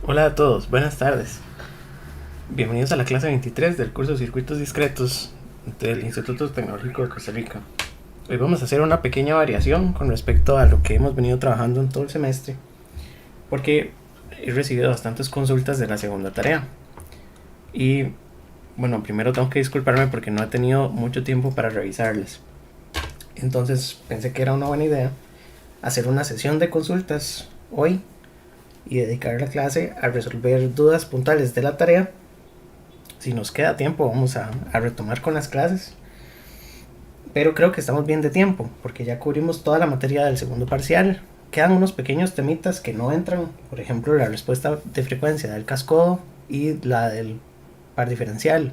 Hola a todos, buenas tardes. Bienvenidos a la clase 23 del curso de Circuitos Discretos del Instituto Tecnológico de Costa Rica. Hoy vamos a hacer una pequeña variación con respecto a lo que hemos venido trabajando en todo el semestre, porque he recibido bastantes consultas de la segunda tarea. Y bueno, primero tengo que disculparme porque no he tenido mucho tiempo para revisarlas. Entonces pensé que era una buena idea hacer una sesión de consultas hoy y dedicar la clase a resolver dudas puntuales de la tarea. Si nos queda tiempo vamos a retomar con las clases, pero creo que estamos bien de tiempo porque ya cubrimos toda la materia del segundo parcial. Quedan unos pequeños temitas que no entran, por ejemplo la respuesta de frecuencia del cascodo y la del par diferencial,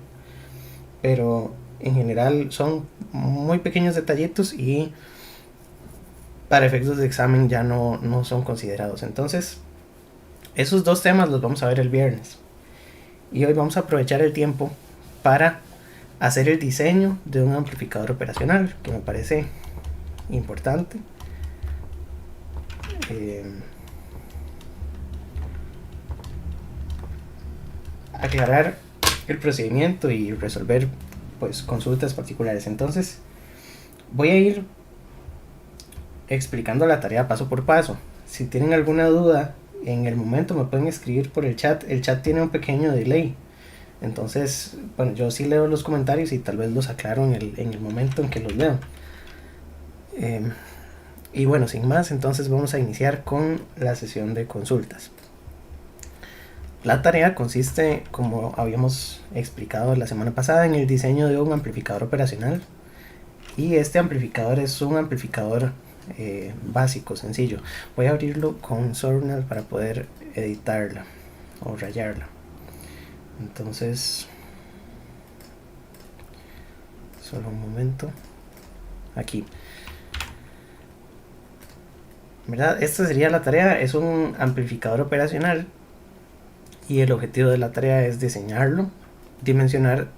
pero en general son muy pequeños detallitos y para efectos de examen ya no son considerados. Entonces esos dos temas los vamos a ver el viernes. Y hoy vamos a aprovechar el tiempo para hacer el diseño de un amplificador operacional, que me parece importante. Aclarar el procedimiento y resolver pues consultas particulares. Entonces voy a ir explicando la tarea paso por paso. Si tienen alguna duda en el momento me pueden escribir por el chat. El chat tiene un pequeño delay, entonces bueno, yo sí leo los comentarios y tal vez los aclaro en el momento en que los leo. Y bueno, sin más, entonces vamos a iniciar con la sesión de consultas. La tarea consiste, como habíamos explicado la semana pasada, en el diseño de un amplificador operacional. Y este amplificador es un amplificador básico, sencillo. Voy a abrirlo con Sornal para poder editarla o rayarla. Entonces, solo un momento. Aquí. ¿Verdad? Esta sería la tarea. Es un amplificador operacional y el objetivo de la tarea es diseñarlo, dimensionar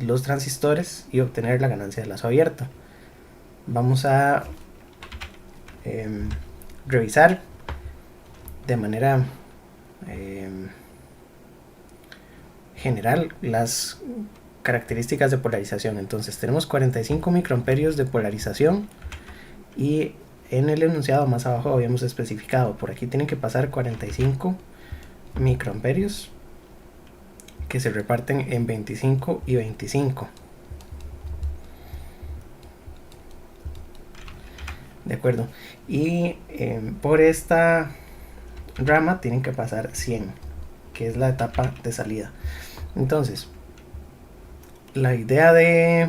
los transistores y obtener la ganancia de lazo abierto. Vamos a revisar de manera general las características de polarización. Entonces tenemos 45 microamperios de polarización y en el enunciado más abajo habíamos especificado, por aquí tienen que pasar 45 microamperios que se reparten en 25 y 25. De acuerdo. Y por esta rama tienen que pasar 100, que es la etapa de salida. Entonces, la idea de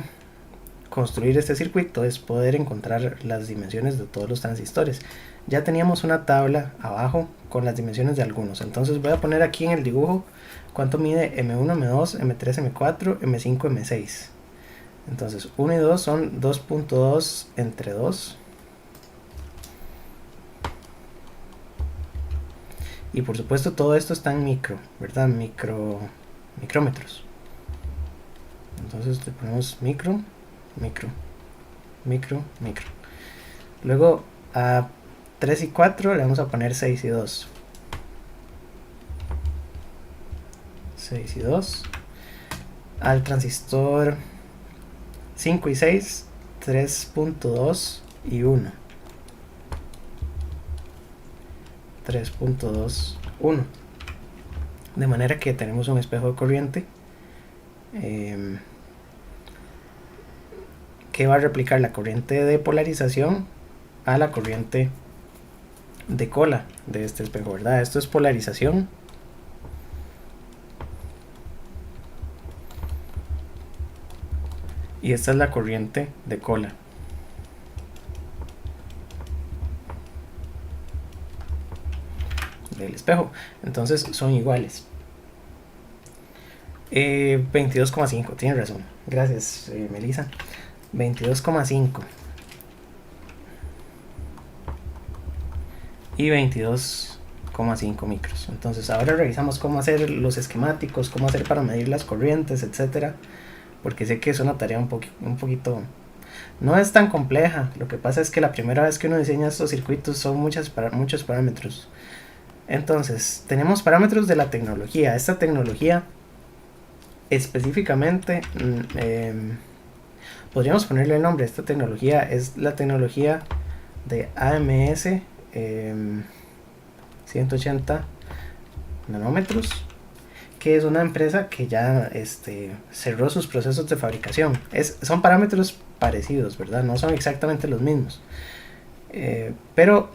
construir este circuito es poder encontrar las dimensiones de todos los transistores. Ya teníamos una tabla abajo con las dimensiones de algunos, entonces voy a poner aquí en el dibujo cuánto mide M1, M2, M3, M4, M5, M6. Entonces 1 y 2 son 2.2 entre 2. Y por supuesto todo esto está en micro, ¿verdad? Micrómetros. Entonces le ponemos micro, micro, micro, micro. Luego a 3 y 4 le vamos a poner 6 y 2. 6 y 2. Al transistor 5 y 6, 3.2 y 1. 3.2, 1. De manera que tenemos un espejo de corriente que va a replicar la corriente de polarización a la corriente de cola de este espejo, ¿verdad? Esto es polarización. Y esta es la corriente de cola. Del espejo. Entonces son iguales. 22,5, tiene razón. Gracias, Melissa. 22,5 y 22,5 micros. Entonces ahora revisamos cómo hacer los esquemáticos, cómo hacer para medir las corrientes, etcétera, porque sé que es una tarea un poquito no es tan compleja. Lo que pasa es que la primera vez que uno diseña estos circuitos son muchos parámetros. Entonces, tenemos parámetros de la tecnología. Esta tecnología específicamente, podríamos ponerle el nombre. Esta tecnología es la tecnología de AMS 180 nanómetros, que es una empresa que ya cerró sus procesos de fabricación. Son parámetros parecidos, ¿verdad? No son exactamente los mismos. Pero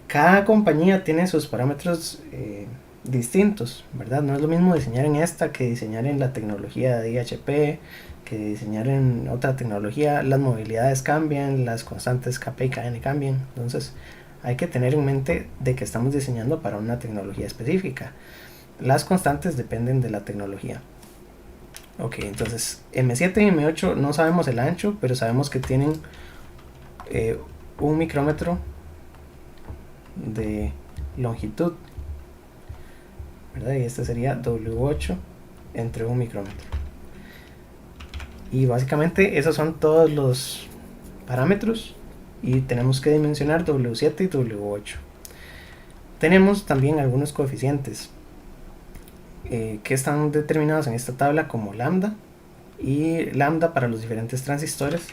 cada compañía tiene sus parámetros distintos, ¿verdad? No es lo mismo diseñar en esta que diseñar en la tecnología de IHP, que diseñar en otra tecnología. Las movilidades cambian, las constantes Kp y Kn cambian. Entonces hay que tener en mente de que estamos diseñando para una tecnología específica. Las constantes dependen de la tecnología. Ok, entonces M7 y M8 no sabemos el ancho, pero sabemos que tienen un micrómetro de longitud, ¿verdad? Y este sería W8 entre un micrómetro. Y básicamente esos son todos los parámetros y tenemos que dimensionar W7 y W8. Tenemos también algunos coeficientes que están determinados en esta tabla como lambda, y lambda para los diferentes transistores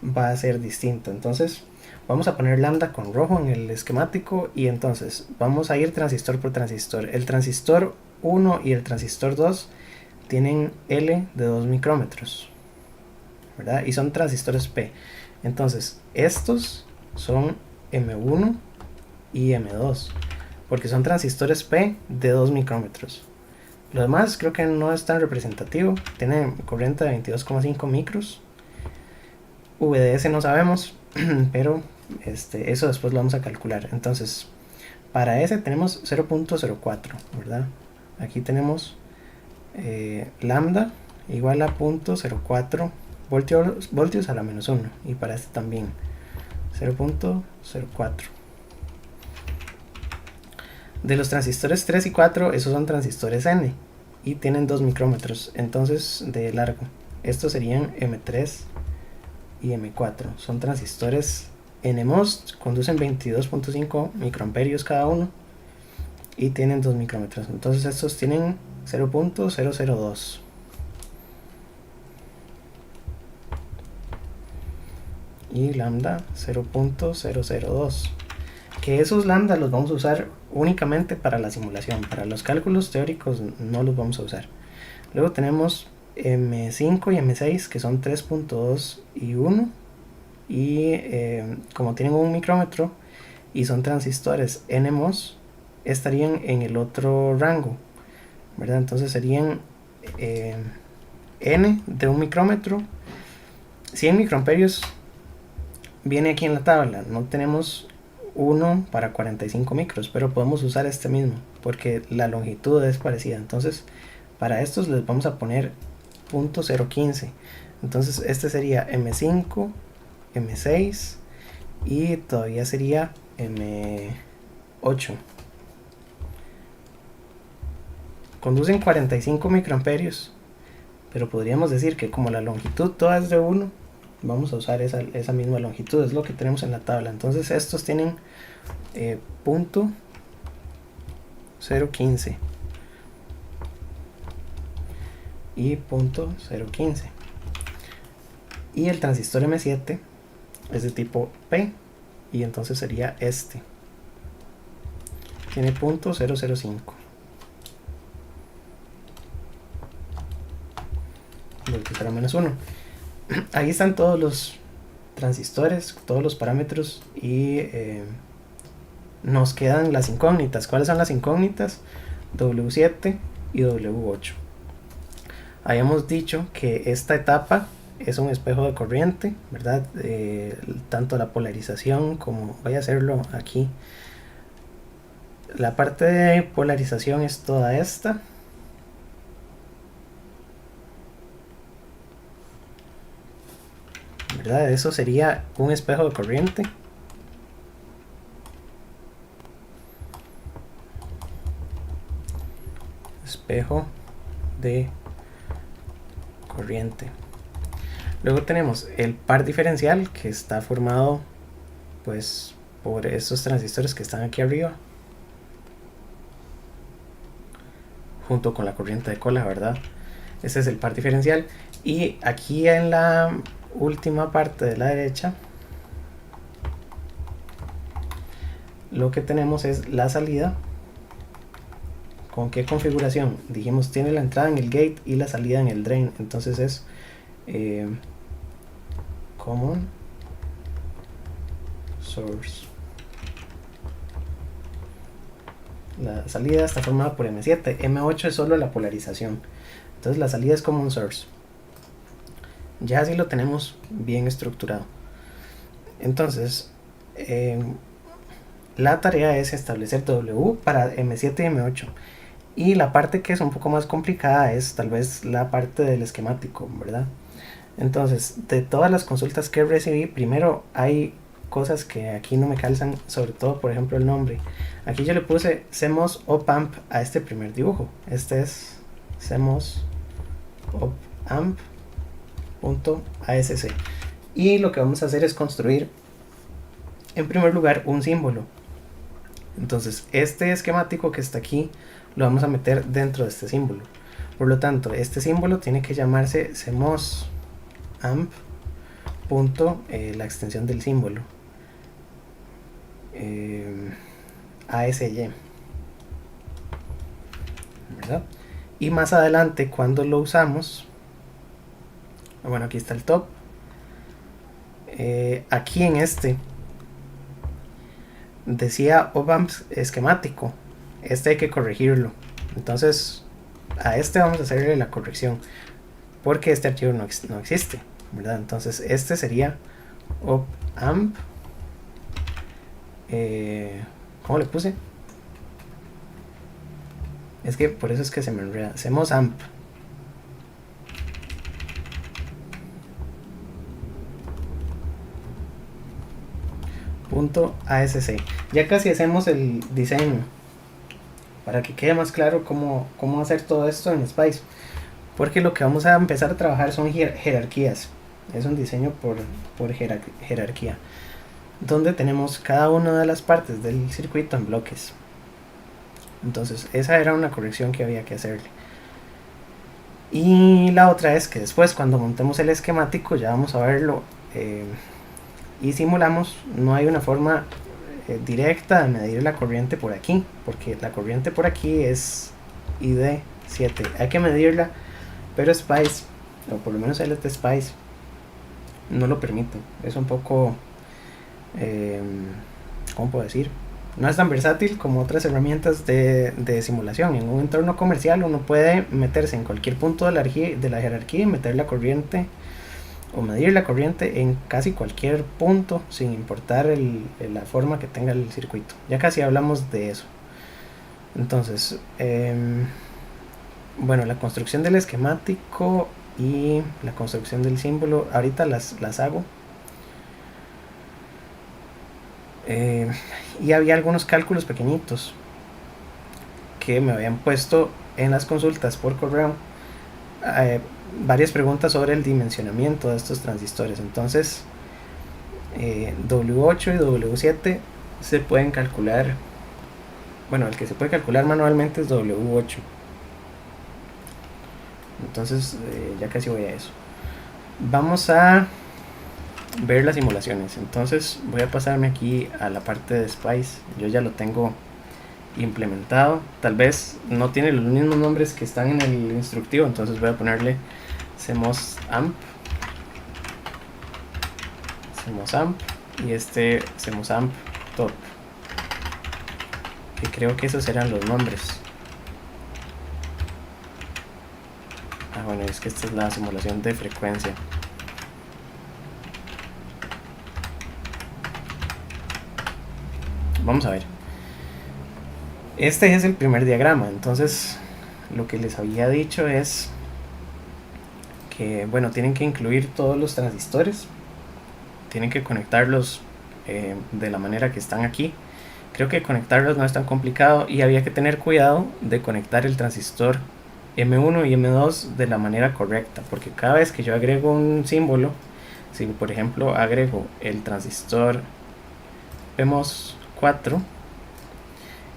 va a ser distinto. Entonces vamos a poner lambda con rojo en el esquemático, y entonces vamos a ir transistor por transistor. El transistor 1 y el transistor 2 tienen L de 2 micrómetros, ¿verdad? Y son transistores P. Entonces estos son M1 y M2 porque son transistores P de 2 micrómetros. Lo demás creo que no es tan representativo. Tiene corriente de 22,5 micros. VDS no sabemos, pero eso después lo vamos a calcular. Entonces, para ese tenemos 0.04, ¿verdad? Aquí tenemos lambda igual a 0.04 voltios a la menos 1. Y para este también 0.04. De los transistores 3 y 4, esos son transistores N y tienen 2 micrómetros entonces de largo. Estos serían M3 y M4. Son transistores NMOS, conducen 22.5 microamperios cada uno y tienen 2 micrómetros. Entonces estos tienen 0.002. Y lambda 0.002. Que esos lambda los vamos a usar únicamente para la simulación. Para los cálculos teóricos no los vamos a usar. Luego tenemos M5 y M6, que son 3.2 y 1. Y como tienen un micrómetro y son transistores NMOS, estarían en el otro rango, ¿verdad? Entonces serían N de un micrómetro. 100 microamperios viene aquí en la tabla. No tenemos 1 para 45 micros, pero podemos usar este mismo porque la longitud es parecida. Entonces para estos les vamos a poner .015. entonces este sería M5, M6 y todavía sería M8. Conducen 45 microamperios, pero podríamos decir que como la longitud toda es de 1, vamos a usar esa misma longitud, es lo que tenemos en la tabla. Entonces estos tienen .015 y .015. Y el transistor M7 es de tipo P, y entonces sería tiene .005. Voltios a la menos 1. Ahí están todos los transistores, todos los parámetros, y nos quedan las incógnitas. ¿Cuáles son las incógnitas? W7 y W8. Habíamos dicho que esta etapa es un espejo de corriente, ¿verdad? Tanto la polarización como voy a hacerlo aquí. La parte de polarización es toda esta. ¿Verdad? Eso sería un espejo de corriente. Espejo de corriente. Luego tenemos el par diferencial, que está formado pues por estos transistores que están aquí arriba. junto con la corriente de cola, ¿verdad? Este es el par diferencial. Y aquí en la última parte de la derecha, lo que tenemos es la salida. ¿Con qué configuración? Dijimos, tiene la entrada en el gate y la salida en el drain. Entonces es common source. La salida está formada por M7. M8 es solo la polarización. Entonces la salida es common source. Ya así lo tenemos bien estructurado. Entonces, la tarea es establecer W para M7 y M8. Y la parte que es un poco más complicada es tal vez la parte del esquemático, ¿verdad? Entonces, de todas las consultas que recibí, primero hay cosas que aquí no me calzan, sobre todo, por ejemplo, el nombre. Aquí yo le puse CMOS op-amp a este primer dibujo. Este es CMOS op-amp.asc. Y lo que vamos a hacer es construir, en primer lugar, un símbolo. Entonces, este esquemático que está aquí lo vamos a meter dentro de este símbolo. Por lo tanto, este símbolo tiene que llamarse CMOS amp. La extensión del símbolo. ASY. ¿Verdad? Y más adelante, cuando lo usamos, bueno, aquí está el top. Aquí en este decía op-amp esquemático. Este hay que corregirlo. Entonces a este vamos a hacerle la corrección, porque este archivo no existe, ¿verdad? Entonces este sería op-amp. ¿Cómo le puse? Es que por eso es que se me enreda. Hacemos amp. .asc. Ya casi hacemos el diseño para que quede más claro cómo hacer todo esto en Spice, porque lo que vamos a empezar a trabajar son jerarquías. Es un diseño por jerarquía, donde tenemos cada una de las partes del circuito en bloques. Entonces esa era una corrección que había que hacerle. Y la otra es que después, cuando montemos el esquemático, ya vamos a verlo y simulamos. No hay una forma directa de medir la corriente por aquí, porque la corriente por aquí es ID7. Hay que medirla, pero Spice, o por lo menos LT Spice, no lo permite. Es un poco, ¿cómo puedo decir? No es tan versátil como otras herramientas de simulación. En un entorno comercial uno puede meterse en cualquier punto de la jerarquía y meter la corriente o medir la corriente en casi cualquier punto, sin importar la forma que tenga el circuito. Ya casi hablamos de eso. Entonces, bueno, la construcción del esquemático y la construcción del símbolo ahorita las hago. Y había algunos cálculos pequeñitos que me habían puesto en las consultas por correo, varias preguntas sobre el dimensionamiento de estos transistores. Entonces W8 y W7 se pueden calcular. Bueno, el que se puede calcular manualmente es W8. Entonces ya casi voy a eso. Vamos a ver las simulaciones. Entonces voy a pasarme aquí a la parte de Spice. Yo ya lo tengo implementado. Tal vez no tiene los mismos nombres que están en el instructivo, entonces voy a ponerle CMOS amp y este CMOS amp top, y creo que esos serán los nombres. Bueno, es que esta es la simulación de frecuencia. Vamos a ver. Este es el primer diagrama. Entonces lo que les había dicho es que, bueno, tienen que incluir todos los transistores, tienen que conectarlos de la manera que están aquí. Creo que conectarlos no es tan complicado, y había que tener cuidado de conectar el transistor M1 y M2 de la manera correcta, porque cada vez que yo agrego un símbolo, si por ejemplo agrego el transistor PMOS 4,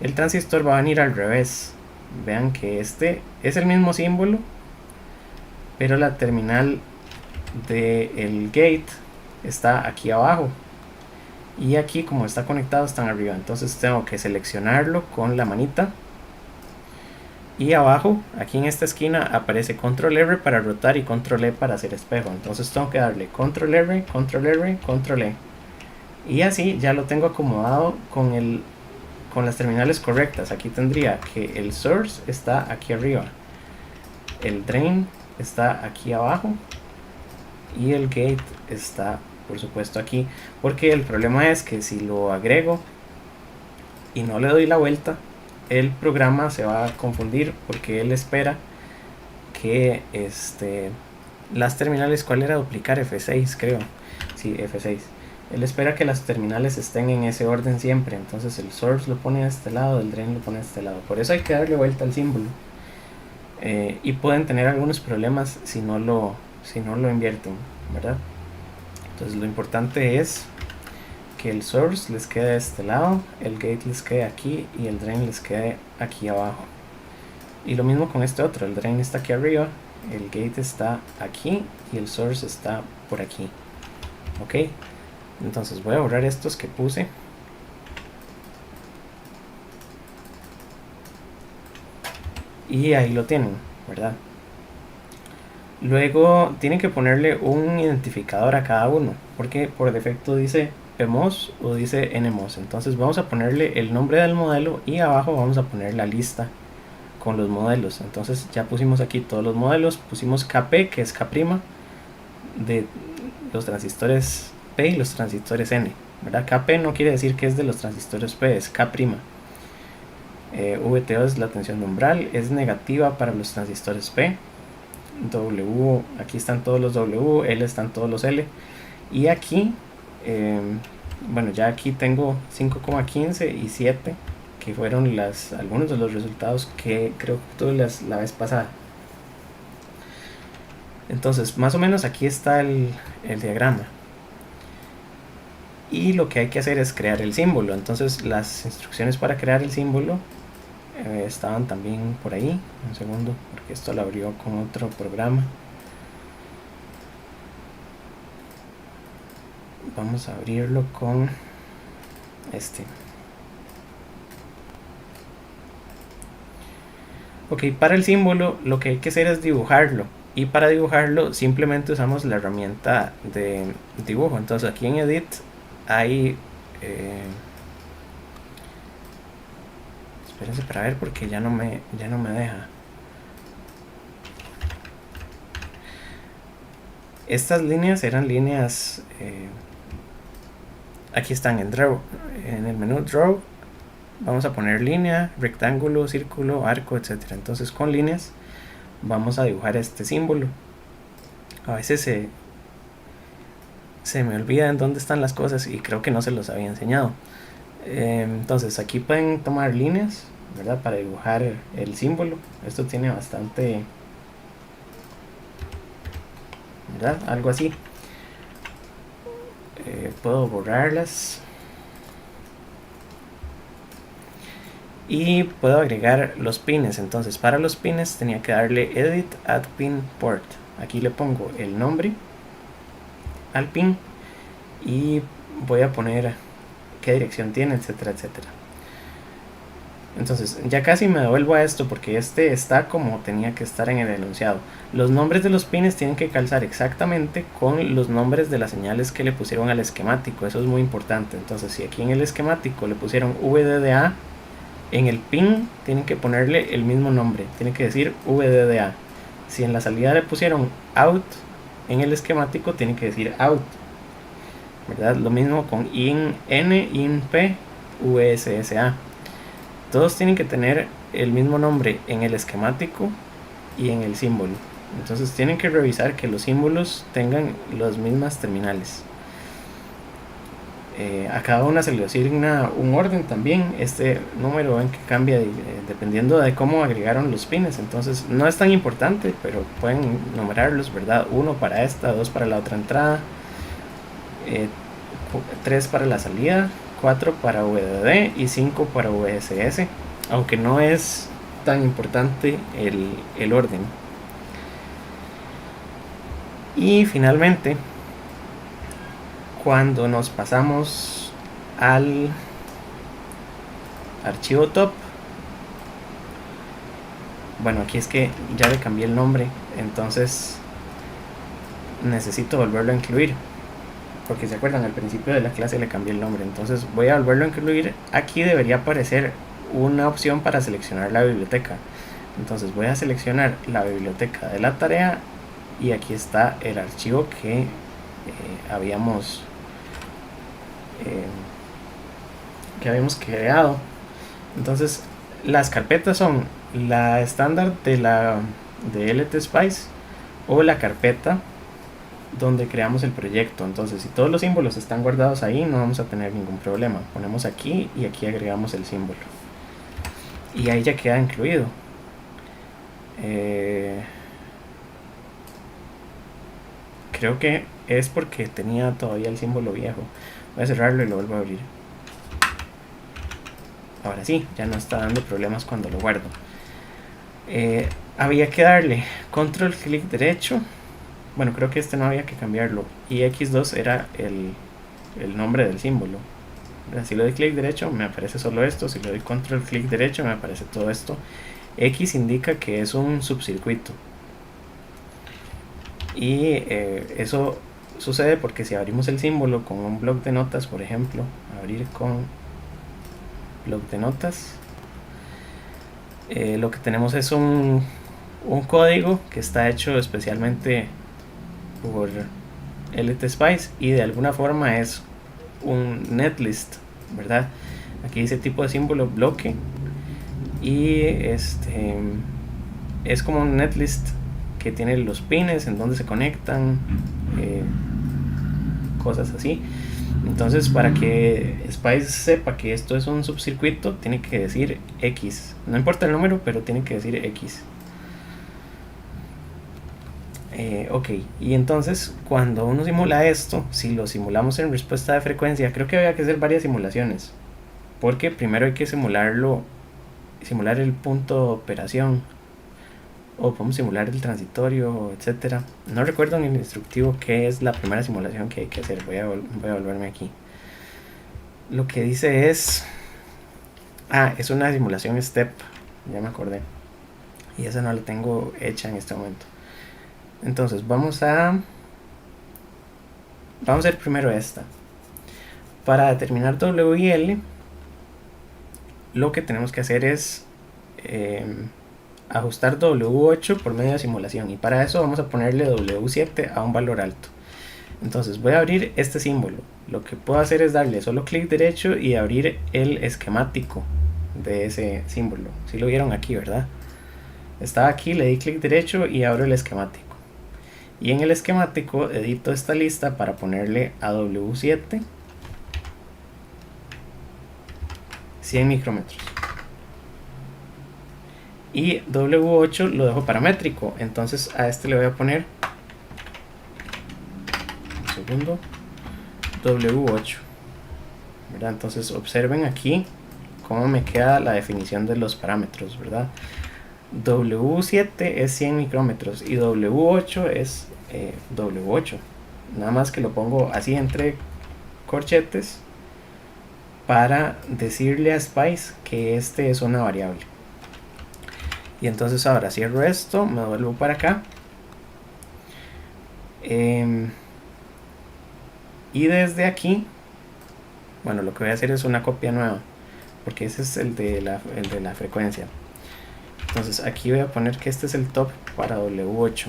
el transistor va a venir al revés vean que este es el mismo símbolo, pero la terminal del gate está aquí abajo y aquí, como está conectado, están arriba. Entonces tengo que seleccionarlo con la manita, y abajo, aquí en esta esquina, aparece control R para rotar y control E para hacer espejo. Entonces tengo que darle control R, control R, control E, y así ya lo tengo acomodado con las terminales correctas. Aquí tendría que el source está aquí arriba, el drain está aquí abajo y el gate está, por supuesto, aquí, porque el problema es que si lo agrego y no le doy la vuelta, el programa se va a confundir, porque él espera que las terminales, ¿cuál era? Duplicar F6, creo. Sí, F6. Él espera que las terminales estén en ese orden siempre. Entonces el source lo pone a este lado, el drain lo pone a este lado. Por eso hay que darle vuelta al símbolo. Y pueden tener algunos problemas si no lo invierten, ¿verdad? Entonces lo importante es que el source les quede de este lado, el gate les quede aquí y el drain les quede aquí abajo. Y lo mismo con este otro, el drain está aquí arriba, el gate está aquí y el source está por aquí. Ok, entonces voy a borrar estos que puse. Y ahí lo tienen, ¿verdad? Luego tienen que ponerle un identificador a cada uno, porque por defecto dice PMOS o dice NMOS. Entonces vamos a ponerle el nombre del modelo y abajo vamos a poner la lista con los modelos. Entonces ya pusimos aquí todos los modelos, pusimos KP, que es K' de los transistores P y los transistores N, ¿verdad? KP no quiere decir que es de los transistores P, es K'. VTO es la tensión de umbral, es negativa para los transistores P. W, aquí están todos los W, L están todos los L, y aquí bueno, ya aquí tengo 5,15 y 7, que fueron algunos de los resultados que creo que tuve la vez pasada. Entonces más o menos aquí está el diagrama, y lo que hay que hacer es crear el símbolo. Entonces las instrucciones para crear el símbolo estaban también por ahí. Un segundo, porque esto lo abrió con otro programa. Vamos a abrirlo con este. Ok, para el símbolo lo que hay que hacer es dibujarlo, y para dibujarlo simplemente usamos la herramienta de dibujo. Entonces aquí en Edit hay espérense para ver, porque ya no me deja. Estas líneas eran líneas aquí están en Draw, en el menú Draw vamos a poner línea, rectángulo, círculo, arco, etc. Entonces con líneas vamos a dibujar este símbolo. A veces se me olvida en dónde están las cosas, y creo que no se los había enseñado. Entonces aquí pueden tomar líneas, ¿verdad?, para dibujar el símbolo. Esto tiene bastante, ¿verdad?, algo así. Puedo borrarlas y puedo agregar los pines. Entonces para los pines tenía que darle Edit Add Pin Port. Aquí le pongo el nombre al pin y voy a poner qué dirección tiene, etcétera, etcétera. Entonces ya casi me devuelvo a esto, porque este está como tenía que estar en el enunciado. Los nombres de los pines tienen que calzar exactamente con los nombres de las señales que le pusieron al esquemático. Eso es muy importante. Entonces si aquí en el esquemático le pusieron VDDA, en el pin tienen que ponerle el mismo nombre, tiene que decir VDDA. Si en la salida le pusieron out, en el esquemático tiene que decir out, ¿verdad? Lo mismo con IN N, IN P, VSSA. Todos tienen que tener el mismo nombre en el esquemático y en el símbolo. Entonces tienen que revisar que los símbolos tengan las mismas terminales. A cada una se le asigna un orden también. Este número ven que cambia dependiendo de cómo agregaron los pines. Entonces no es tan importante, pero pueden numerarlos, ¿verdad? 1 para esta, 2 para la otra entrada, 3 para la salida, 4 para VDD y 5 para VSS. Aunque no es tan importante el orden. Y finalmente, cuando nos pasamos al archivo top, bueno, aquí es que ya le cambié el nombre, entonces necesito volverlo a incluir, porque se acuerdan, al principio de la clase le cambié el nombre, entonces voy a volverlo a incluir. Aquí debería aparecer una opción para seleccionar la biblioteca, entonces voy a seleccionar la biblioteca de la tarea y aquí está el archivo que habíamos creado. Entonces las carpetas son la estándar de LTSpice o la carpeta donde creamos el proyecto. Entonces, si todos los símbolos están guardados ahí, no vamos a tener ningún problema. Ponemos aquí y aquí agregamos el símbolo y ahí ya queda incluido. Creo que es porque tenía todavía el símbolo viejo. Voy a cerrarlo y lo vuelvo a abrir. Ahora sí, ya no está dando problemas cuando lo guardo. Había que darle control clic derecho. Bueno, creo que este no había que cambiarlo. Y X2 era el nombre del símbolo. Si le doy clic derecho me aparece solo esto. Si le doy control clic derecho me aparece todo esto. X indica que es un subcircuito. Y eso sucede porque si abrimos el símbolo con un bloc de notas, por ejemplo, abrir con bloc de notas, lo que tenemos es un código que está hecho especialmente por LTSpice y de alguna forma es un netlist, ¿verdad? Aquí dice tipo de símbolo bloque y es como un netlist que tiene los pines en donde se conectan, cosas así. Entonces, para que Spice sepa que esto es un subcircuito, tiene que decir X. No importa el número, pero tiene que decir X. Ok, y entonces cuando uno simula esto, si lo simulamos en respuesta de frecuencia, creo que había que hacer varias simulaciones, porque primero hay que simular el punto de operación, o podemos simular el transitorio, etcétera. No recuerdo en el instructivo qué es la primera simulación que hay que hacer. Voy a volverme aquí. Lo que dice es es una simulación step, ya me acordé, y esa no la tengo hecha en este momento. Entonces vamos a hacer primero esta. Para determinar W y L, lo que tenemos que hacer es ajustar W8 por medio de simulación, y para eso vamos a ponerle W7 a un valor alto. Entonces voy a abrir este símbolo. Lo que puedo hacer es darle solo clic derecho y abrir el esquemático de ese símbolo. Si lo vieron aquí, ¿verdad? Estaba aquí, le di clic derecho y abro el esquemático. Y en el esquemático edito esta lista para ponerle a W7 100 micrómetros. Y W8 lo dejo paramétrico, entonces a este le voy a poner W8, ¿verdad? Entonces observen aquí cómo me queda la definición de los parámetros, ¿verdad? W7 es 100 micrómetros y W8 es W8. Nada más que lo pongo así entre corchetes para decirle a Spice que este es una variable. Y entonces ahora cierro esto, me vuelvo para acá. Y desde aquí, bueno, lo que voy a hacer es una copia nueva, porque ese es el de la frecuencia. Entonces aquí voy a poner que este es el top para W8.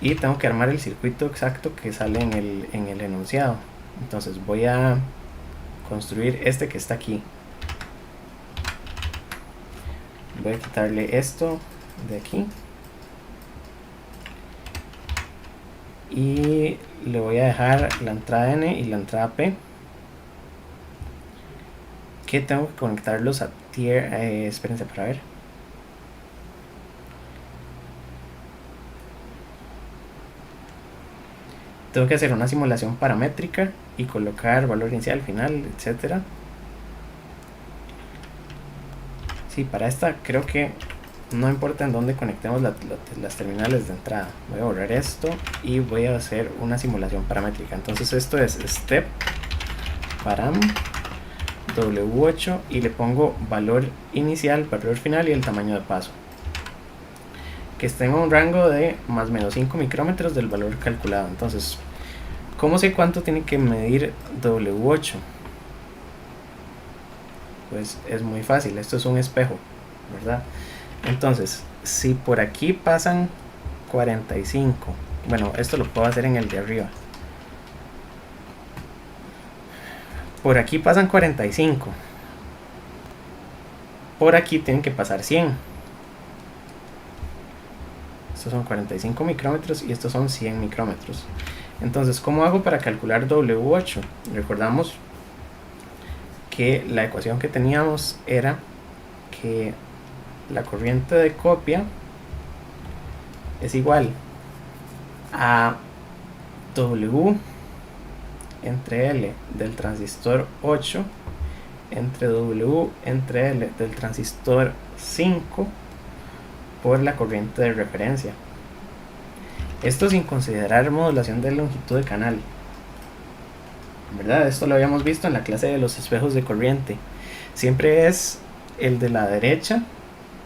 Y tengo que armar el circuito exacto que sale en el enunciado. Entonces voy a construir este que está aquí. Voy a quitarle esto de aquí. Y le voy a dejar la entrada N y la entrada P. Que tengo que conectarlos a tier. Espérense para ver. Tengo que hacer una simulación paramétrica y colocar valor inicial, final, etcétera. Sí, para esta creo que no importa en dónde conectemos las terminales de entrada. Voy a borrar esto y voy a hacer una simulación paramétrica. Entonces esto es step param W8 y le pongo valor inicial, valor final y el tamaño de paso. Que esté en un rango de más o menos 5 micrómetros del valor calculado. Entonces, ¿cómo sé cuánto tiene que medir W8? Pues es muy fácil, esto es un espejo, ¿verdad? Entonces, si por aquí pasan 45, bueno, esto lo puedo hacer en el de arriba. Por aquí pasan 45. Por aquí tienen que pasar 100. Estos son 45 micrómetros y estos son 100 micrómetros. Entonces, ¿cómo hago para calcular W8? Recordamos que la ecuación que teníamos era que la corriente de copia es igual a W entre L del transistor 8 entre W entre L del transistor 5 por la corriente de referencia. Esto sin considerar modulación de longitud de canal, ¿verdad? Esto lo habíamos visto en la clase de los espejos de corriente. Siempre es el de la derecha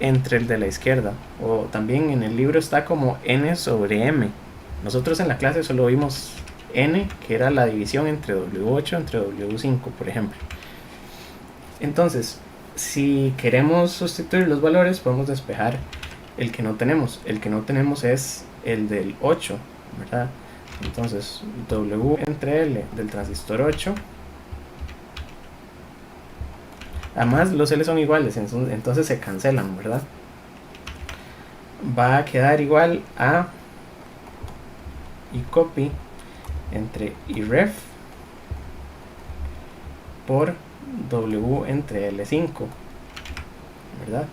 entre el de la izquierda, o también en el libro está como N sobre M. Nosotros en la clase solo vimos N, que era la división entre W8 entre W5, por ejemplo. Entonces, si queremos sustituir los valores, podemos despejar el que no tenemos. El que no tenemos es el del 8, ¿verdad? Entonces, W entre L del transistor 8. Además, los L son iguales, entonces se cancelan, ¿verdad? Va a quedar igual a Icopy entre Iref por W entre L5, ¿verdad?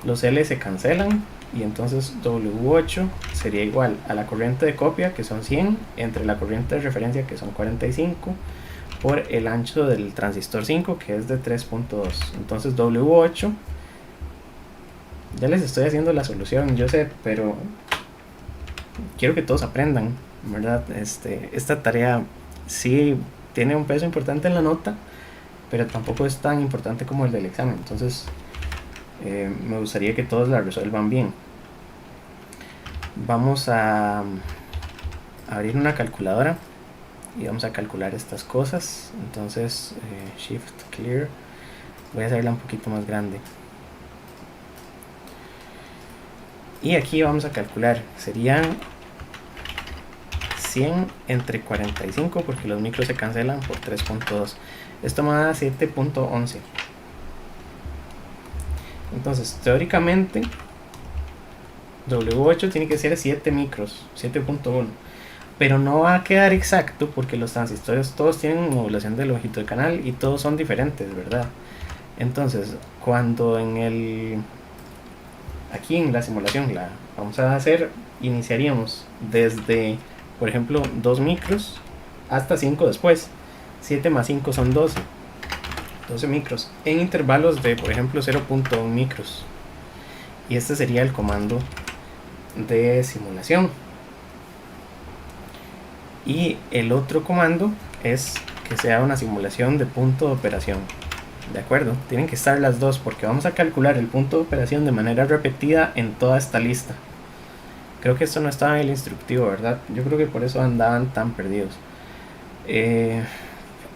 Los L se cancelan y entonces W8 sería igual a la corriente de copia, que son 100, entre la corriente de referencia, que son 45, por el ancho del transistor 5, que es de 3.2. Entonces W8, ya les estoy haciendo la solución, yo sé, pero quiero que todos aprendan, ¿verdad? Esta tarea sí tiene un peso importante en la nota, pero tampoco es tan importante como el del examen. Entonces me gustaría que todos la resuelvan bien. Vamos a abrir una calculadora y vamos a calcular estas cosas. Entonces Shift Clear, voy a hacerla un poquito más grande y aquí vamos a calcular. Serían 100 entre 45 porque los micros se cancelan por 3.2. Esto me da 7.11. Entonces teóricamente W8 tiene que ser 7 micros, 7.1, pero no va a quedar exacto porque los transistores todos tienen modulación de longitud de canal y todos son diferentes, ¿verdad? Entonces cuando aquí en la simulación la vamos a hacer, iniciaríamos desde, por ejemplo, 2 micros hasta 5 después. 7 más 5 son 12 micros en intervalos de, por ejemplo, 0.1 micros, y este sería el comando de simulación. Y el otro comando es que sea una simulación de punto de operación, ¿de acuerdo? Tienen que estar las dos porque vamos a calcular el punto de operación de manera repetida en toda esta lista. Creo que esto no estaba en el instructivo, ¿verdad? Yo creo que por eso andaban tan perdidos.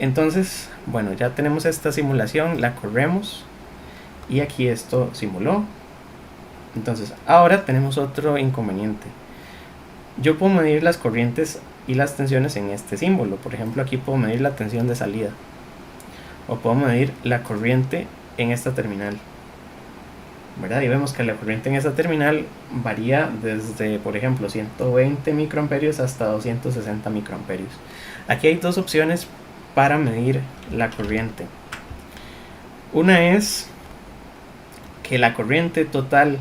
Entonces, bueno, ya tenemos esta simulación, la corremos y aquí esto simuló. Entonces, ahora tenemos otro inconveniente. Yo puedo medir las corrientes y las tensiones en este símbolo. Por ejemplo, aquí puedo medir la tensión de salida, o puedo medir la corriente en esta terminal, ¿verdad? Y vemos que la corriente en esta terminal varía desde, por ejemplo, 120 microamperios hasta 260 microamperios. Aquí hay dos opciones para medir la corriente. Una es que la corriente total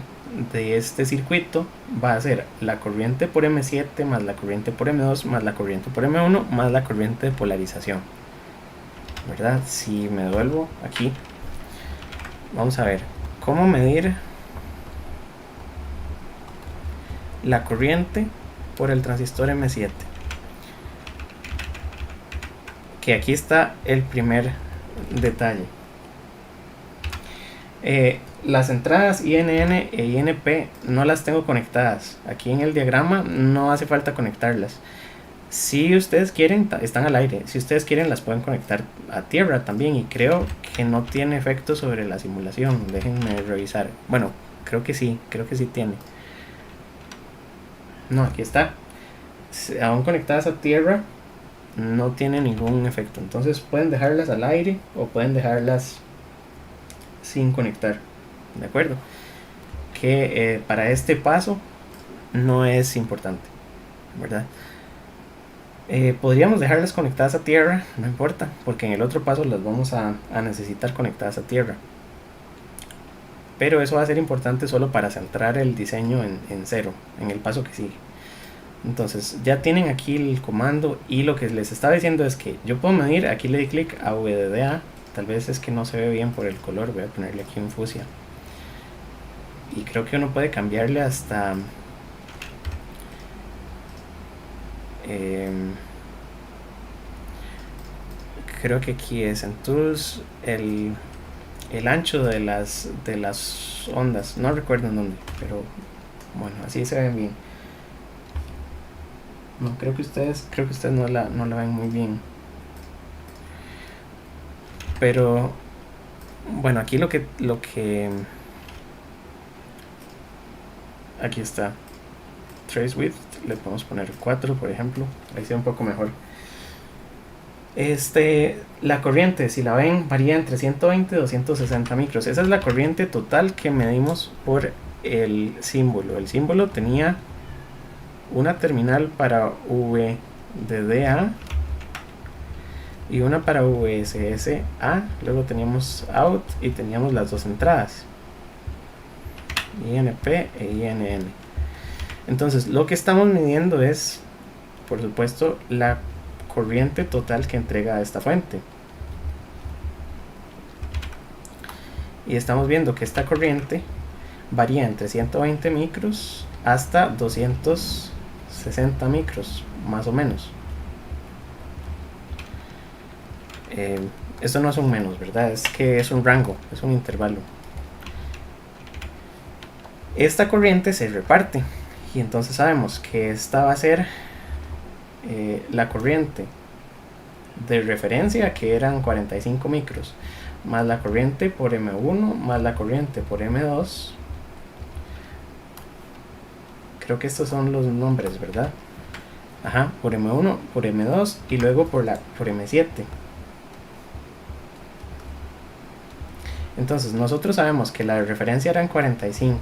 de este circuito va a ser la corriente por M7 más la corriente por M2 más la corriente por M1 más la corriente de polarización, ¿verdad? Si me devuelvo aquí, vamos a ver cómo medir la corriente por el transistor M7. Que aquí está el primer detalle. Las entradas INN e INP no las tengo conectadas. Aquí en el diagrama no hace falta conectarlas. Si ustedes quieren, están al aire. Si ustedes quieren, las pueden conectar a tierra también. Y creo que no tiene efecto sobre la simulación. Déjenme revisar. Bueno, creo que sí tiene. No, aquí está. Aún conectadas a tierra, no tiene ningún efecto. Entonces pueden dejarlas al aire o pueden dejarlas sin conectar. ¿De acuerdo? Que para este paso no es importante, ¿verdad? Podríamos dejarlas conectadas a tierra, no importa, porque en el otro paso las vamos a necesitar conectadas a tierra. Pero eso va a ser importante solo para centrar el diseño en cero, en el paso que sigue. Entonces ya tienen aquí el comando, y lo que les estaba diciendo es que yo puedo medir. Aquí le di clic a VDDA. Tal vez es que no se ve bien por el color. Voy a ponerle aquí un fucsia. Y creo que uno puede cambiarle hasta creo que aquí es en Tools el ancho de las ondas. No recuerdo en dónde, pero bueno, así se ven bien. No, creo que ustedes no la ven muy bien. Pero bueno, aquí lo que aquí está trace width, le podemos poner 4 por ejemplo, ahí sea un poco mejor. La corriente, si la ven, varía entre 120 y 260 micros. Esa es la corriente total que medimos por el símbolo. El símbolo tenía una terminal para VDDA y una para VSSA. Luego teníamos out y teníamos las dos entradas, INP e INN. Entonces lo que estamos midiendo es, por supuesto, la corriente total que entrega esta fuente. Y estamos viendo que esta corriente varía entre 120 micros hasta 260 micros, más o menos. Esto no es un menos, ¿verdad? Es que es un rango, es un intervalo. Esta corriente se reparte y entonces sabemos que esta va a ser la corriente de referencia, que eran 45 micros, más la corriente por M1 más la corriente por M2. Creo que estos son los nombres, ¿verdad? Ajá, por M1, por M2 y luego por M7. Entonces nosotros sabemos que la de referencia eran 45,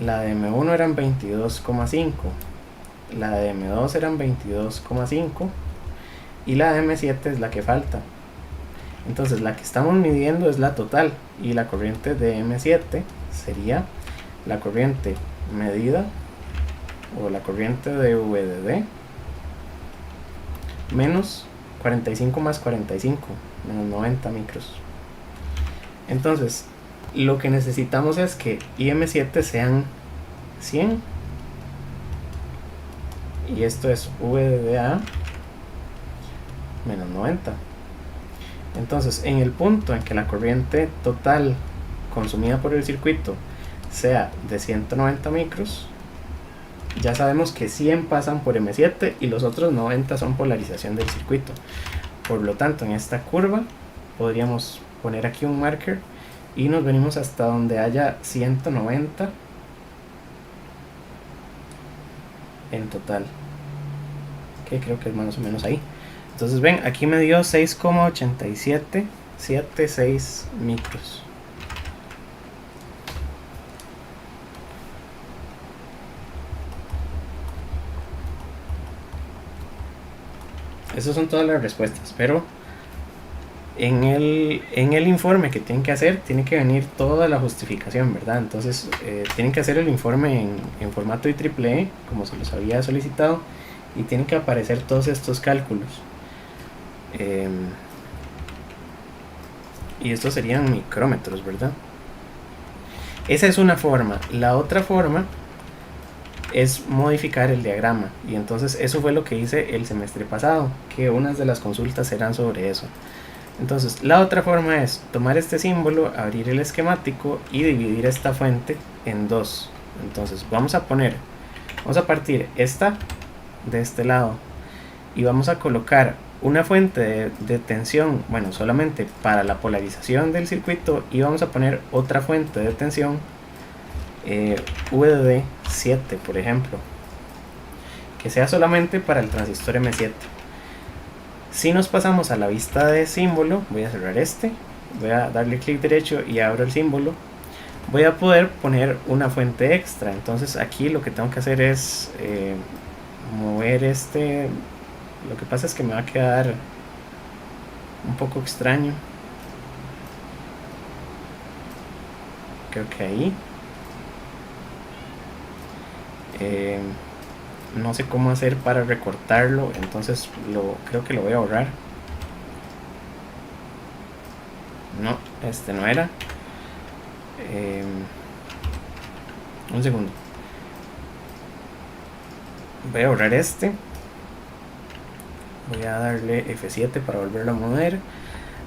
la de M1 eran 22,5, la de M2 eran 22,5 y la de M7 es la que falta. Entonces la que estamos midiendo es la total, y la corriente de M7 sería la corriente medida, o la corriente de VDD, menos 45 más 45, menos 90 micros. Entonces lo que necesitamos es que IM7 sean 100, y esto es VDA menos 90. Entonces en el punto en que la corriente total consumida por el circuito sea de 190 micros, ya sabemos que 100 pasan por M7 y los otros 90 son polarización del circuito. Por lo tanto, en esta curva podríamos poner aquí un marker y nos venimos hasta donde haya 190 en total, que creo que es más o menos ahí. Entonces ven, aquí me dio 6,8776 micros. Esas son todas las respuestas, pero en el informe que tienen que hacer, tiene que venir toda la justificación, ¿verdad? Entonces tienen que hacer el informe en formato IEEE, como se los había solicitado, y tienen que aparecer todos estos cálculos. Y estos serían micrómetros, ¿verdad? Esa es una forma. La otra forma es modificar el diagrama, y entonces eso fue lo que hice el semestre pasado, que unas de las consultas eran sobre eso. Entonces la otra forma es tomar este símbolo, abrir el esquemático y dividir esta fuente en dos. Entonces vamos a partir esta de este lado y vamos a colocar una fuente de tensión, bueno, solamente para la polarización del circuito, y vamos a poner otra fuente de tensión VDD 7, por ejemplo, que sea solamente para el transistor M7. Si nos pasamos a la vista de símbolo, voy a cerrar voy a darle clic derecho y abro el símbolo, voy a poder poner una fuente extra. Entonces aquí lo que tengo que hacer es mover lo que pasa es que me va a quedar un poco extraño, creo que ahí, no sé cómo hacer para recortarlo, entonces creo que lo voy a borrar. No, este no era. Un segundo. Voy a borrar voy a darle F7 para volverlo a mover.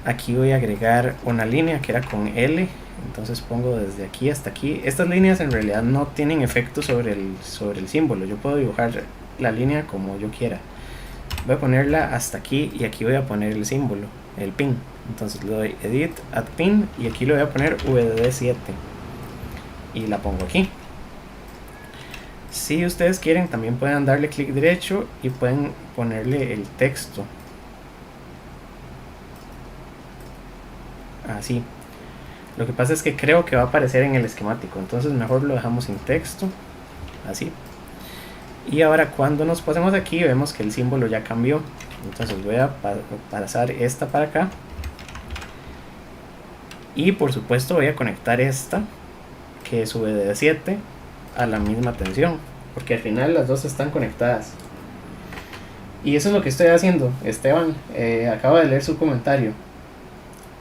Aquí voy a agregar una línea que era con L, entonces pongo desde aquí hasta aquí. Estas líneas en realidad no tienen efecto sobre el símbolo, yo puedo dibujar la línea como yo quiera. Voy a ponerla hasta aquí y aquí voy a poner el símbolo, el pin. Entonces le doy edit, add pin, y aquí le voy a poner VDD7 y la pongo aquí. Si ustedes quieren también pueden darle clic derecho y pueden ponerle el texto así. Lo que pasa es que creo que va a aparecer en el esquemático, entonces mejor lo dejamos sin texto, así. Y ahora cuando nos pasemos aquí vemos que el símbolo ya cambió. Entonces voy a pasar esta para acá, y por supuesto voy a conectar esta, que es VDD7, a la misma tensión, porque al final las dos están conectadas. Y eso es lo que estoy haciendo. Esteban acabo de leer su comentario.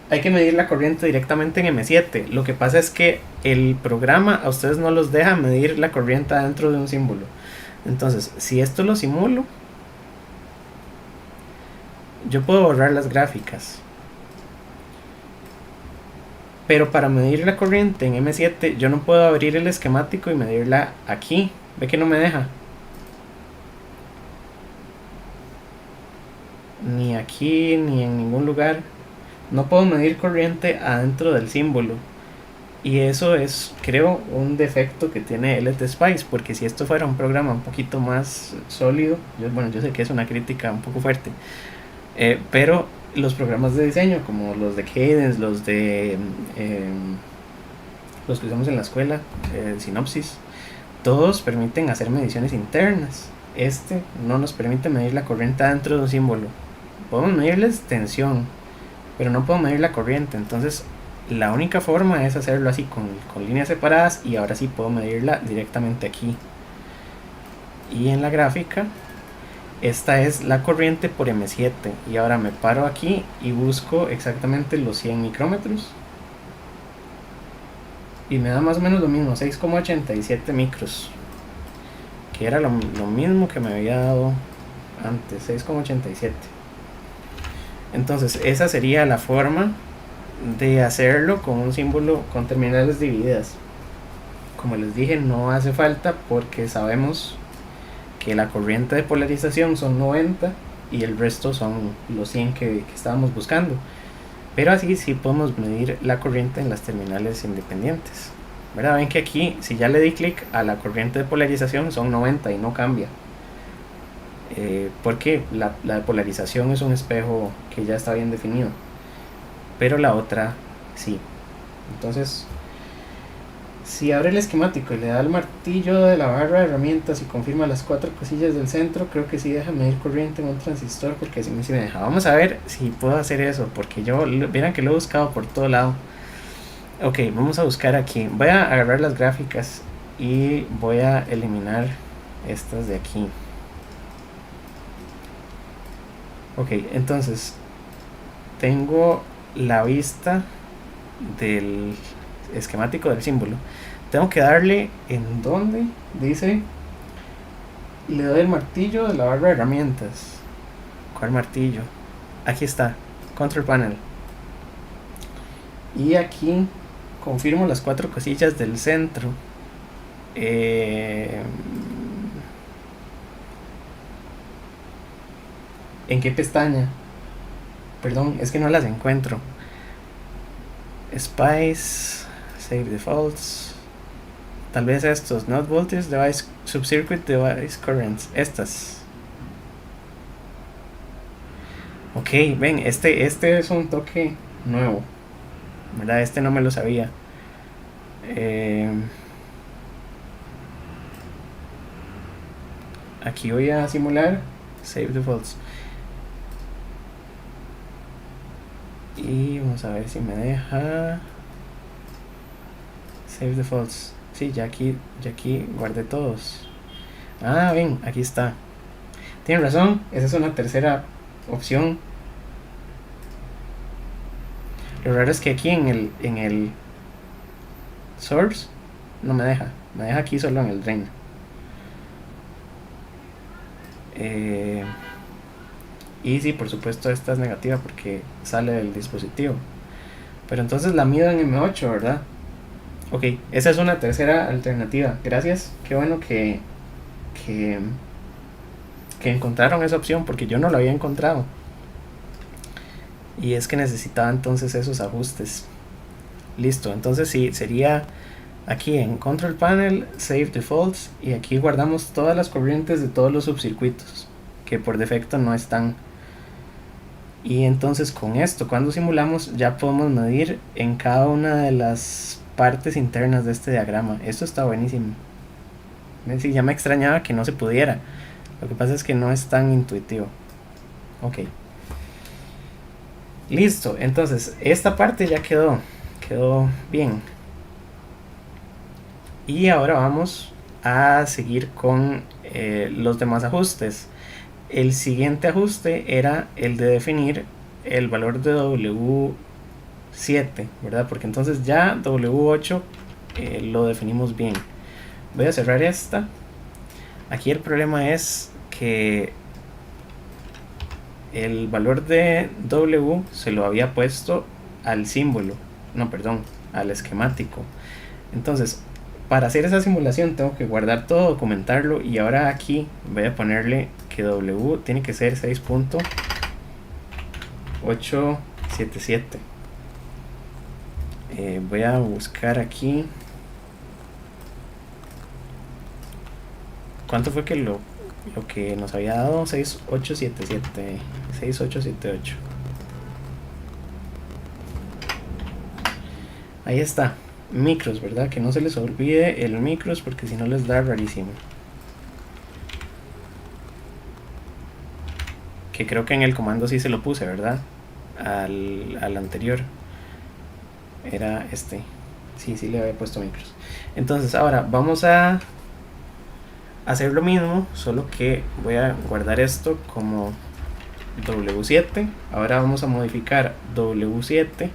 Hay que medir la corriente directamente en M7. Lo que pasa es que el programa a ustedes no los deja medir la corriente dentro de un símbolo. Entonces, si esto lo simulo, yo puedo borrar las gráficas, pero para medir la corriente en M7 yo no puedo abrir el esquemático y medirla aquí. Ve que no me deja, ni aquí ni en ningún lugar. No puedo medir corriente adentro del símbolo, y eso es, creo, un defecto que tiene LTSpice, porque si esto fuera un programa un poquito más sólido, yo sé que es una crítica un poco fuerte, pero los programas de diseño como los de Cadence, los que usamos en la escuela, Synopsys, todos permiten hacer mediciones internas. Este no nos permite medir la corriente dentro de un símbolo. Podemos medirles tensión, pero no puedo medir la corriente. Entonces la única forma es hacerlo así con líneas separadas, y ahora sí puedo medirla directamente aquí. Y en la gráfica, esta es la corriente por M7, y ahora me paro aquí y busco exactamente los 100 micrómetros y me da más o menos lo mismo, 6,87 micros, que era lo mismo que me había dado antes, 6,87. Entonces esa sería la forma de hacerlo con un símbolo con terminales divididas. Como les dije, no hace falta, porque sabemos que la corriente de polarización son 90 y el resto son los 100 que estábamos buscando. Pero así sí podemos medir la corriente en las terminales independientes, ¿verdad? Ven que aquí, si ya le di clic a la corriente de polarización, son 90 y no cambia, porque la polarización es un espejo que ya está bien definido, pero la otra sí. Entonces, si abre el esquemático y le da el martillo de la barra de herramientas y confirma las 4 cosillas del centro, creo que sí deja medir corriente en un transistor, porque si me deja. Vamos a ver si puedo hacer eso, porque vieran que lo he buscado por todo lado. Ok, vamos a buscar aquí. Voy a agarrar las gráficas y voy a eliminar estas de aquí. Ok, entonces tengo la vista del esquemático del símbolo. Tengo que darle en donde dice, le doy el martillo de la barra de herramientas. ¿Cuál martillo? Aquí está, Control Panel. Y aquí confirmo las 4 cosillas del centro. ¿En qué pestaña? Perdón, es que no las encuentro. Spice, Save Defaults. Tal vez estos, Not Voltage Device, Subcircuit Device Currents. Estas. Ok, ven, este es un toque nuevo, ¿verdad? Este no me lo sabía. Aquí voy a simular Save Defaults. Y vamos a ver si me deja Save Defaults. Sí, ya aquí guardé todos. Ah, ven, aquí está. Tienen razón, esa es una tercera opción. Lo raro es que aquí en el source no me deja. Me deja aquí solo en el drain. Y sí, por supuesto esta es negativa porque sale del dispositivo. Pero entonces la mido en M8, ¿verdad? Ok, esa es una tercera alternativa. Gracias, qué bueno que encontraron esa opción porque yo no la había encontrado. Y es que necesitaba entonces esos ajustes. Listo, entonces sí, sería aquí en Control Panel, Save Defaults, y aquí guardamos todas las corrientes de todos los subcircuitos que por defecto no están. Y entonces con esto, cuando simulamos, ya podemos medir en cada una de las partes internas de este diagrama. Esto está buenísimo. Sí, ya me extrañaba que no se pudiera. Lo que pasa es que no es tan intuitivo. Ok. Listo, entonces esta parte ya quedó bien. Y ahora vamos a seguir con los demás ajustes. El siguiente ajuste era el de definir el valor de W7, ¿verdad? Porque entonces ya W8 lo definimos bien. Voy a cerrar esta. Aquí el problema es que el valor de W se lo había puesto al símbolo, no, perdón, al esquemático. Entonces, para hacer esa simulación tengo que guardar todo, documentarlo, y ahora aquí voy a ponerle que W tiene que ser 6.877. Voy a buscar aquí cuánto fue que lo que nos había dado. 6878. Ahí está, micros, ¿verdad? Que no se les olvide el micros porque si no les da rarísimo. Que creo que en el comando sí se lo puse, ¿verdad? Al anterior. Era este. Sí, le había puesto micros. Entonces ahora vamos a hacer lo mismo, solo que voy a guardar esto como W7. Ahora vamos a modificar W7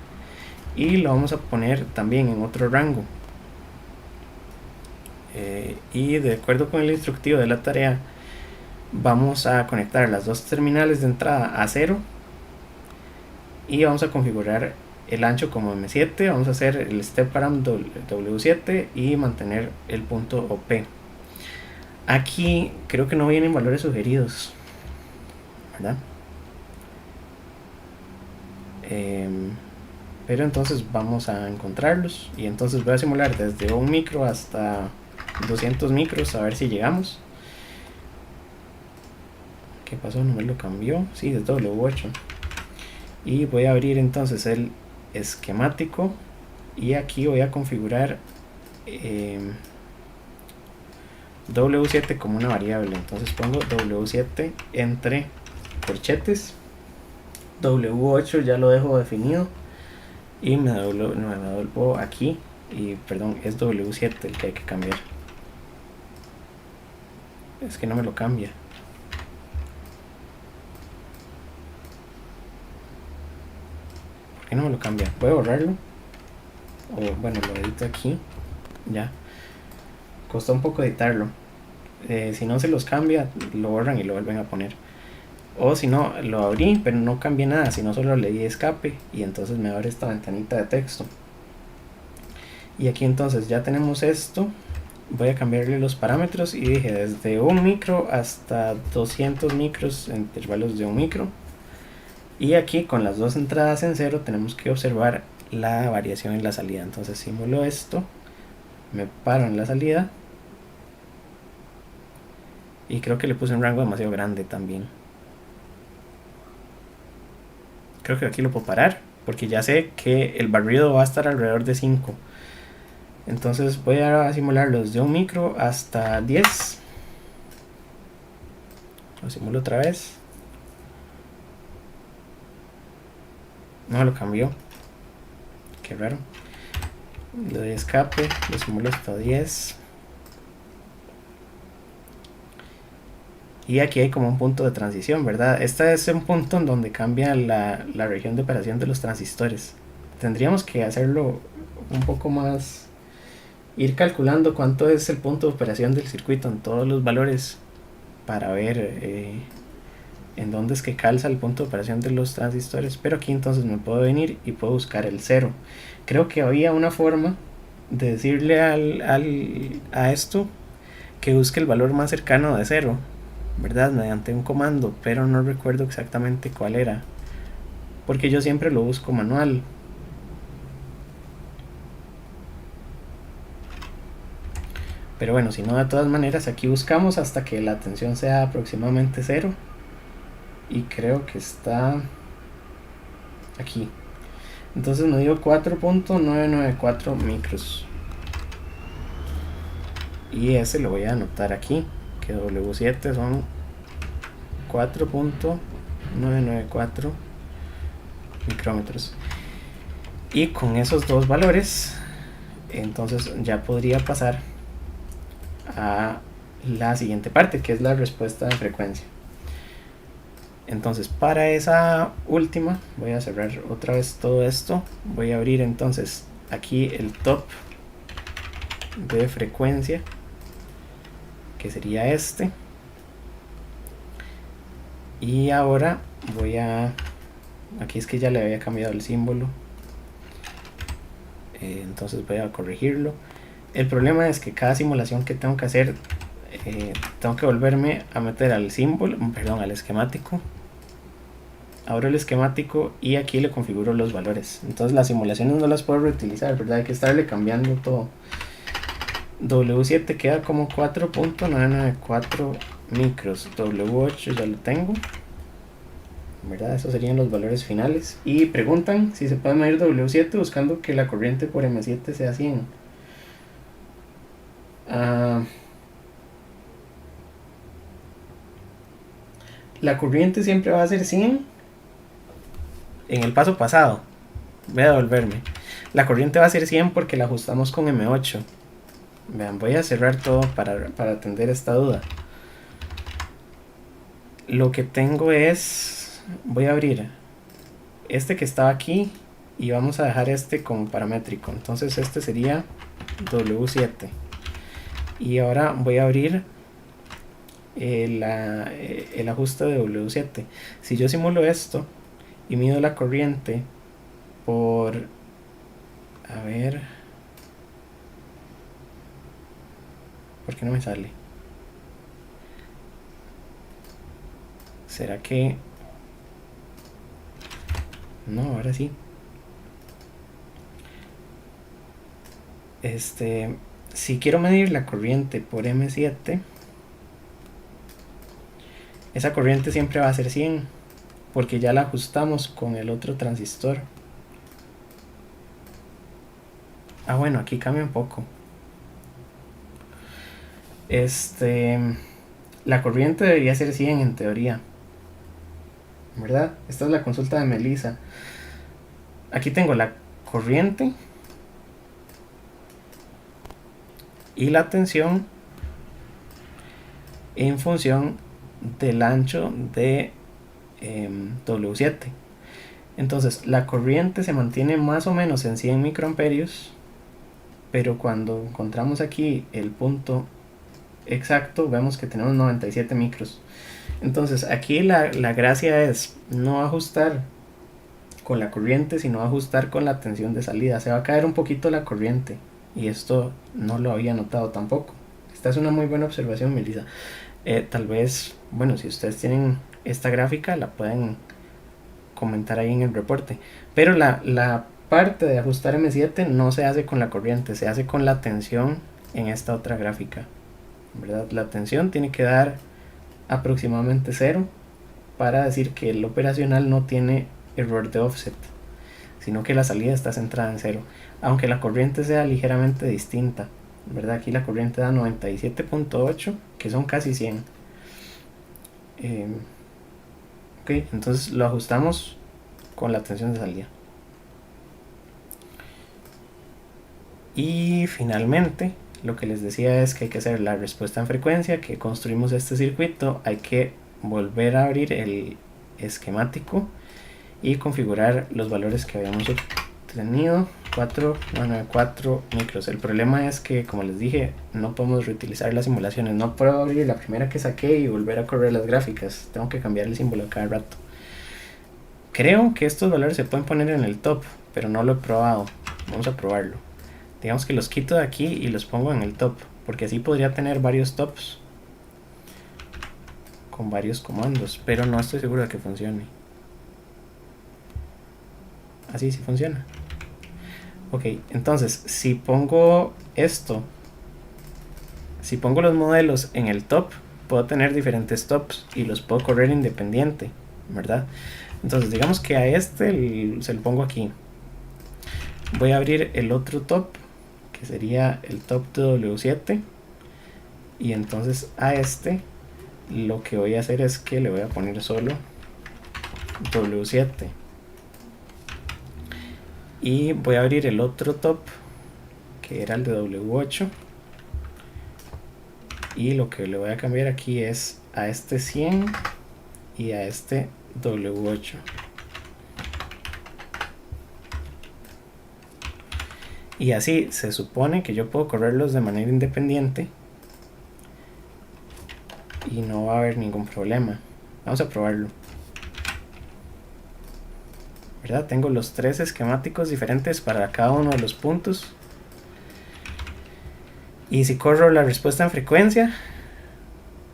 y lo vamos a poner también en otro rango. Y de acuerdo con el instructivo de la tarea, vamos a conectar las dos terminales de entrada a 0 y vamos a configurar el ancho como M7. Vamos a hacer el step param W7 y mantener el punto OP. Aquí creo que no vienen valores sugeridos, ¿verdad? Pero entonces vamos a encontrarlos y entonces voy a simular desde 1 micro hasta 200 micros a ver si llegamos. ¿Qué pasó? No me lo cambió. Sí, de W8. Y voy a abrir entonces el esquemático y aquí voy a configurar W7 como una variable. Entonces pongo W7 entre corchetes. W8 ya lo dejo definido y me devuelvo aquí y perdón, es W7 el que hay que cambiar. Es que no me lo cambia. ¿Por qué no me lo cambia? Voy a borrarlo. o bueno, lo edito aquí, ya. Costó un poco editarlo. Si no se los cambia, lo borran y lo vuelven a poner. O si no, lo abrí, pero no cambié nada, sino solo le di escape y entonces me abre esta ventanita de texto. Y aquí entonces ya tenemos esto. Voy a cambiarle los parámetros y dije desde 1 micro hasta 200 micros en intervalos de 1 micro. Y aquí con las dos entradas en 0 tenemos que observar la variación en la salida. Entonces simulo esto, me paro en la salida y creo que le puse un rango demasiado grande también. Creo que aquí lo puedo parar porque ya sé que el barrido va a estar alrededor de 5. Entonces voy a simularlos de 1 micro hasta 10. Lo simulo otra vez. No lo cambió. Qué raro. Le doy escape. Lo simulo hasta 10. Y aquí hay como un punto de transición, ¿verdad? Este es un punto en donde cambia la región de operación de los transistores. Tendríamos que hacerlo un poco más, ir calculando cuánto es el punto de operación del circuito en todos los valores para ver en dónde es que calza el punto de operación de los transistores. Pero aquí entonces me puedo venir y puedo buscar el 0. Creo que había una forma de decirle a esto que busque el valor más cercano de 0, ¿verdad? Mediante un comando, pero no recuerdo exactamente cuál era, porque yo siempre lo busco manual. Pero bueno, si no, de todas maneras aquí buscamos hasta que la tensión sea aproximadamente 0. Y creo que está aquí. Entonces me dio 4.994 micros. Y ese lo voy a anotar aquí, que W7 son 4.994 micrómetros. Y con esos dos valores, entonces ya podría pasar a la siguiente parte, que es la respuesta de frecuencia. Entonces para esa última voy a cerrar otra vez todo esto. Voy a abrir entonces aquí el top de frecuencia, que sería este. Y ahora voy a... Aquí es que ya le había cambiado el símbolo. Entonces voy a corregirlo. El problema es que cada simulación que tengo que hacer, tengo que volverme a meter al símbolo, perdón, al esquemático. Abro el esquemático y aquí le configuro los valores. Entonces las simulaciones no las puedo reutilizar, ¿verdad? Hay que estarle cambiando todo. W7 queda como 4.994 micros. W8 ya lo tengo, ¿verdad? Esos serían los valores finales. Y preguntan si se puede medir W7 buscando que la corriente por M7 sea 100. La corriente siempre va a ser 100 en el paso pasado. Voy a devolverme. La corriente va a ser 100 porque la ajustamos con M8. Vean, voy a cerrar todo para atender esta duda. Lo que tengo es... Voy a abrir este que estaba aquí y vamos a dejar este como paramétrico. Entonces este sería W7. Y ahora voy a abrir el ajuste de W7. Si yo simulo esto y mido la corriente por... A ver... ¿Por qué no me sale? ¿Será que...? No, ahora sí. Si quiero medir la corriente por M7, esa corriente siempre va a ser 100, porque ya la ajustamos con el otro transistor. Ah, bueno, aquí cambia un poco. La corriente debería ser 100 en teoría, ¿verdad? Esta es la consulta de Melissa. Aquí tengo la corriente y la tensión en función del ancho de W7. Entonces la corriente se mantiene más o menos en 100 microamperios pero cuando encontramos aquí el punto exacto vemos que tenemos 97 micros. Entonces aquí la gracia es no ajustar con la corriente, sino ajustar con la tensión de salida. Se va a caer un poquito la corriente, y esto no lo había notado tampoco. Esta es una muy buena observación, Melissa. Tal vez, bueno, si ustedes tienen esta gráfica la pueden comentar ahí en el reporte, pero la parte de ajustar M7 no se hace con la corriente, se hace con la tensión en esta otra gráfica, ¿verdad? La tensión tiene que dar aproximadamente 0 para decir que el operacional no tiene error de offset, sino que la salida está centrada en 0, aunque la corriente sea ligeramente distinta, ¿verdad? Aquí la corriente da 97.8, que son casi 100. Ok, entonces lo ajustamos con la tensión de salida. Y finalmente, lo que les decía es que hay que hacer la respuesta en frecuencia, que construimos este circuito, hay que volver a abrir el esquemático y configurar los valores que habíamos obtenido, 494 micros. El problema es que, como les dije, no podemos reutilizar las simulaciones. No puedo abrir la primera que saqué y volver a correr las gráficas. Tengo que cambiar el símbolo cada rato. Creo que estos valores se pueden poner en el top, pero no lo he probado. Vamos a probarlo. Digamos que los quito de aquí y los pongo en el top, porque así podría tener varios tops con varios comandos, pero no estoy seguro de que funcione. Así sí funciona. Ok, entonces si pongo esto, si pongo los modelos en el top, puedo tener diferentes tops y los puedo correr independiente, ¿verdad? Entonces digamos que a este se lo pongo aquí. Voy a abrir el otro top, que sería el top de W7, y entonces a este lo que voy a hacer es que le voy a poner solo W7, y voy a abrir el otro top que era el de W8, y lo que le voy a cambiar aquí es a este 100 y a este W8. Y así se supone que yo puedo correrlos de manera independiente y no va a haber ningún problema. Vamos a probarlo, ¿verdad? Tengo los 3 esquemáticos diferentes para cada uno de los puntos, y si corro la respuesta en frecuencia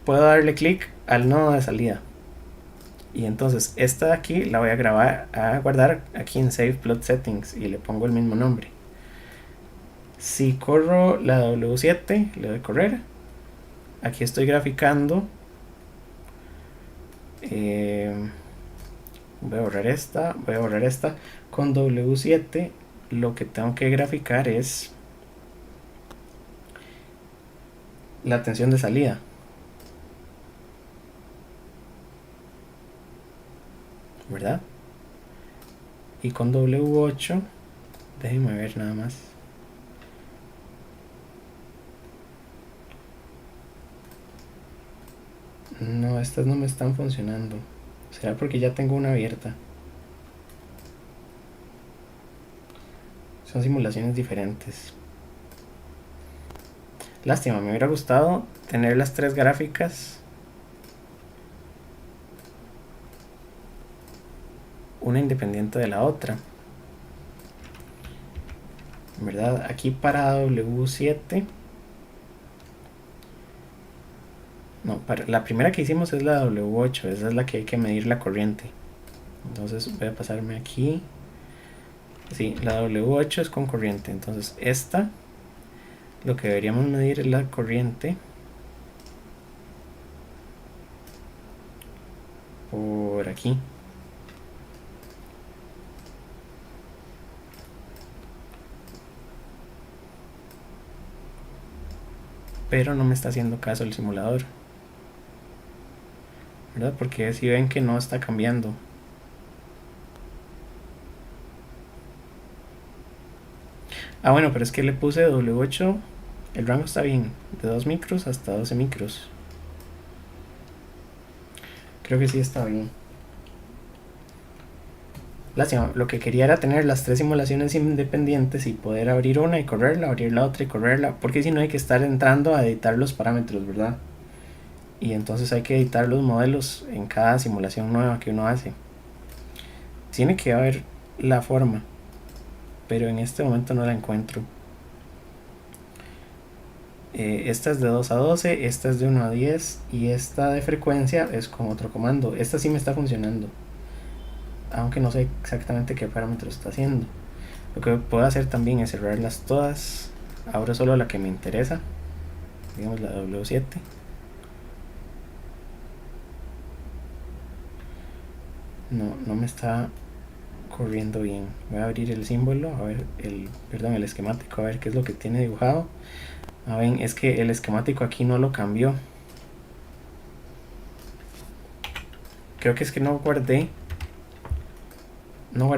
puedo darle clic al nodo de salida, y entonces esta de aquí la voy a guardar aquí en Save Plot Settings y le pongo el mismo nombre. Si corro la W7, le doy correr, aquí estoy graficando, voy a borrar esta, con W7 lo que tengo que graficar es la tensión de salida, ¿verdad? Y con W8, déjenme ver nada más. No, estas no me están funcionando. ¿Será porque ya tengo una abierta? Son simulaciones diferentes. Lástima, me hubiera gustado tener las 3 gráficas, una independiente de la otra, ¿verdad? Aquí para W7, no, para la primera que hicimos es la W8, esa es la que hay que medir la corriente. Entonces voy a pasarme aquí. Sí, la W8 es con corriente, entonces esta, lo que deberíamos medir es la corriente por aquí. Pero no me está haciendo caso el simulador, ¿verdad? Porque si ven que no está cambiando. Ah, bueno, pero es que le puse W8, el rango está bien, de 2 micros hasta 12 micros. Creo que sí está bien. Lo que quería era tener las 3 simulaciones independientes y poder abrir una y correrla, abrir la otra y correrla, porque si no hay que estar entrando a editar los parámetros, ¿verdad? Y entonces hay que editar los modelos en cada simulación nueva que uno hace. Tiene que haber la forma, pero en este momento no la encuentro. Esta es de 2 a 12, esta es de 1 a 10 y esta de frecuencia es con otro comando. Esta sí me está funcionando, aunque no sé exactamente qué parámetro está haciendo. Lo que puedo hacer también es cerrarlas todas. Abro solo la que me interesa, digamos la W7. No me está corriendo bien. Voy a abrir el símbolo, a ver el esquemático, a ver qué es lo que tiene dibujado. A ver, es que el esquemático aquí no lo cambió. Creo que es que no guardé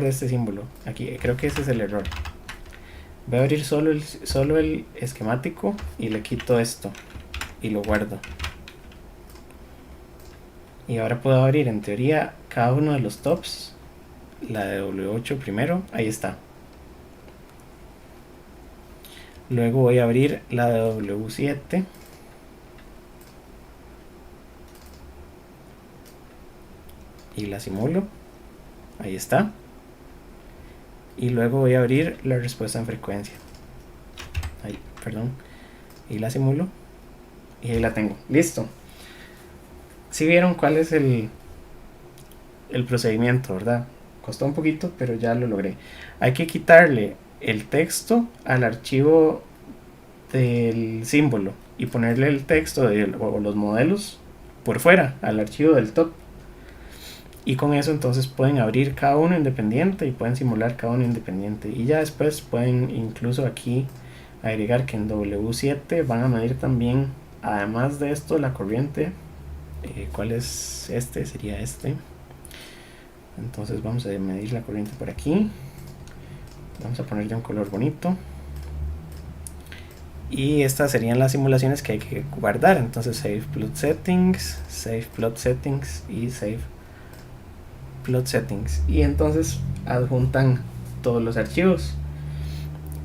este símbolo. Aquí creo que ese es el error. Voy a abrir solo el esquemático y le quito esto y lo guardo. Y ahora puedo abrir en teoría cada uno de los tops. La de W8 primero, ahí está. Luego voy a abrir la de W7. Y la simulo. Ahí está. Y luego voy a abrir la respuesta en frecuencia. Ahí, perdón. Y la simulo. Y ahí la tengo. Listo. Si vieron cuál es el procedimiento, ¿verdad? Costó un poquito, pero ya lo logré. Hay que quitarle el texto al archivo del símbolo y ponerle el texto o los modelos por fuera al archivo del top. Y con eso entonces pueden abrir cada uno independiente y pueden simular cada uno independiente. Y ya después pueden incluso aquí agregar que en W7 van a medir también, además de esto, la corriente. ¿Cuál es este? Sería este. Entonces vamos a medir la corriente por aquí. Vamos a ponerle un color bonito. Y estas serían las simulaciones que hay que guardar. Entonces save plot settings, save plot settings y save plot settings. Y entonces adjuntan todos los archivos.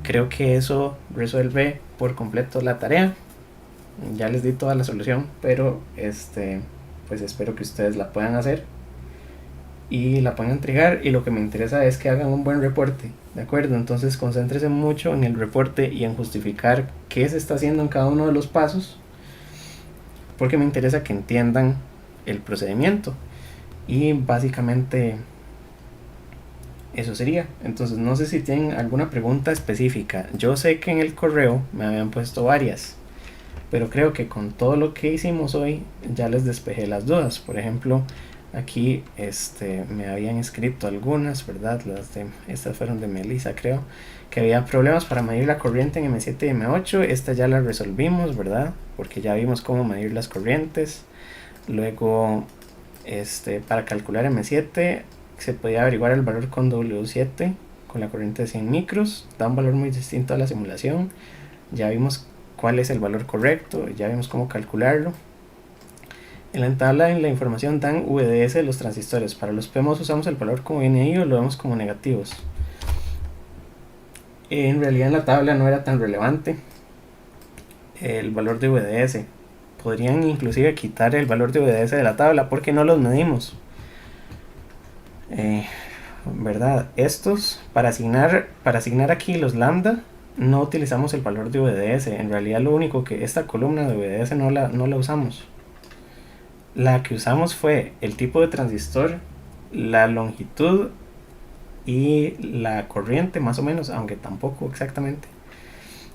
Creo que eso resuelve por completo la tarea. Ya les di toda la solución, pero pues espero que ustedes la puedan hacer y la puedan entregar. Y lo que me interesa es que hagan un buen reporte, ¿de acuerdo? Entonces concéntrense mucho en el reporte y en justificar qué se está haciendo en cada uno de los pasos, porque me interesa que entiendan el procedimiento. Y básicamente eso sería. Entonces no sé si tienen alguna pregunta específica. Yo sé que en el correo me habían puesto varias, pero creo que con todo lo que hicimos hoy ya les despejé las dudas. Por ejemplo, aquí me habían escrito algunas, ¿verdad? Estas fueron de Melissa, creo, que había problemas para medir la corriente en M7 y M8. Esta ya la resolvimos, ¿verdad? Porque ya vimos cómo medir las corrientes. Luego, para calcular M7 se podía averiguar el valor con W7 con la corriente de 100 micros. Da un valor muy distinto a la simulación. Ya vimos cuál es el valor correcto, ya vimos cómo calcularlo. En la tabla en la información dan VDS de los transistores. Para los PMOS usamos el valor como viene ahí o lo vemos como negativos. En realidad en la tabla no era tan relevante el valor de VDS. Podrían inclusive quitar el valor de VDS de la tabla porque no los medimos. ¿Verdad? Estos, para asignar aquí los lambda, no utilizamos el valor de VDS. En realidad lo único que esta columna de VDS no la usamos. La que usamos fue el tipo de transistor, la longitud y la corriente más o menos, aunque tampoco exactamente.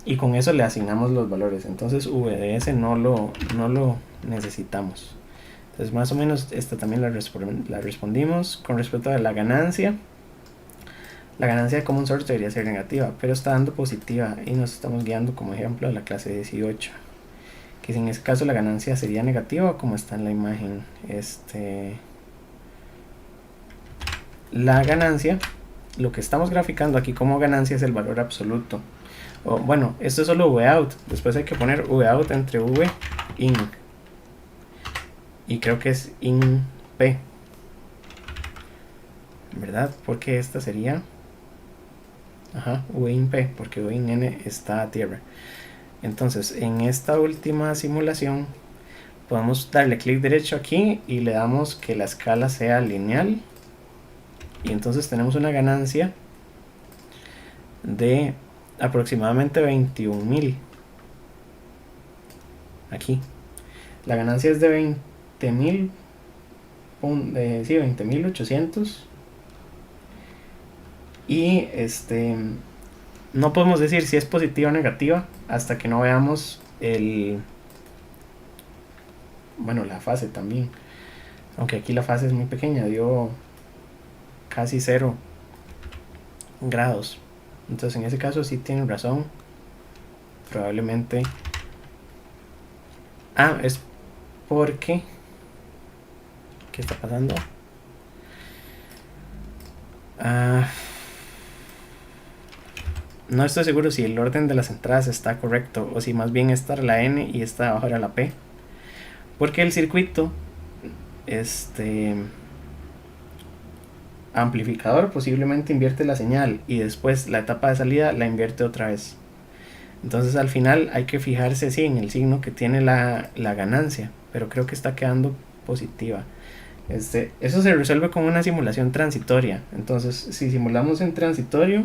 Y con eso le asignamos los valores. Entonces VDS no lo necesitamos. Entonces más o menos esta también la respondimos. Con respecto a la ganancia de common source debería ser negativa, pero está dando positiva y nos estamos guiando como ejemplo a la clase 18, que en ese caso la ganancia sería negativa como está en la imagen. La ganancia, lo que estamos graficando aquí como ganancia es el valor absoluto. Bueno, esto es solo vout, después hay que poner vout entre v in, y creo que es in p. ¿verdad? Porque esta sería V in P, porque V in N está a tierra. Entonces en esta última simulación podemos darle clic derecho aquí y le damos que la escala sea lineal, y entonces tenemos una ganancia de aproximadamente 21.000. Aquí la ganancia es de 20.000, sí, 20.800. Y no podemos decir si es positiva o negativa hasta que no veamos la fase también. Aunque aquí la fase es muy pequeña, dio casi 0 grados. Entonces en ese caso sí tienen razón. Probablemente... es porque... ¿Qué está pasando? No estoy seguro si el orden de las entradas está correcto o si más bien esta era la N y esta de abajo era la P. Porque el circuito amplificador posiblemente invierte la señal y después la etapa de salida la invierte otra vez. Entonces al final hay que fijarse en el signo que tiene la ganancia, pero creo que está quedando positiva. Eso se resuelve con una simulación transitoria. Entonces si simulamos en transitorio,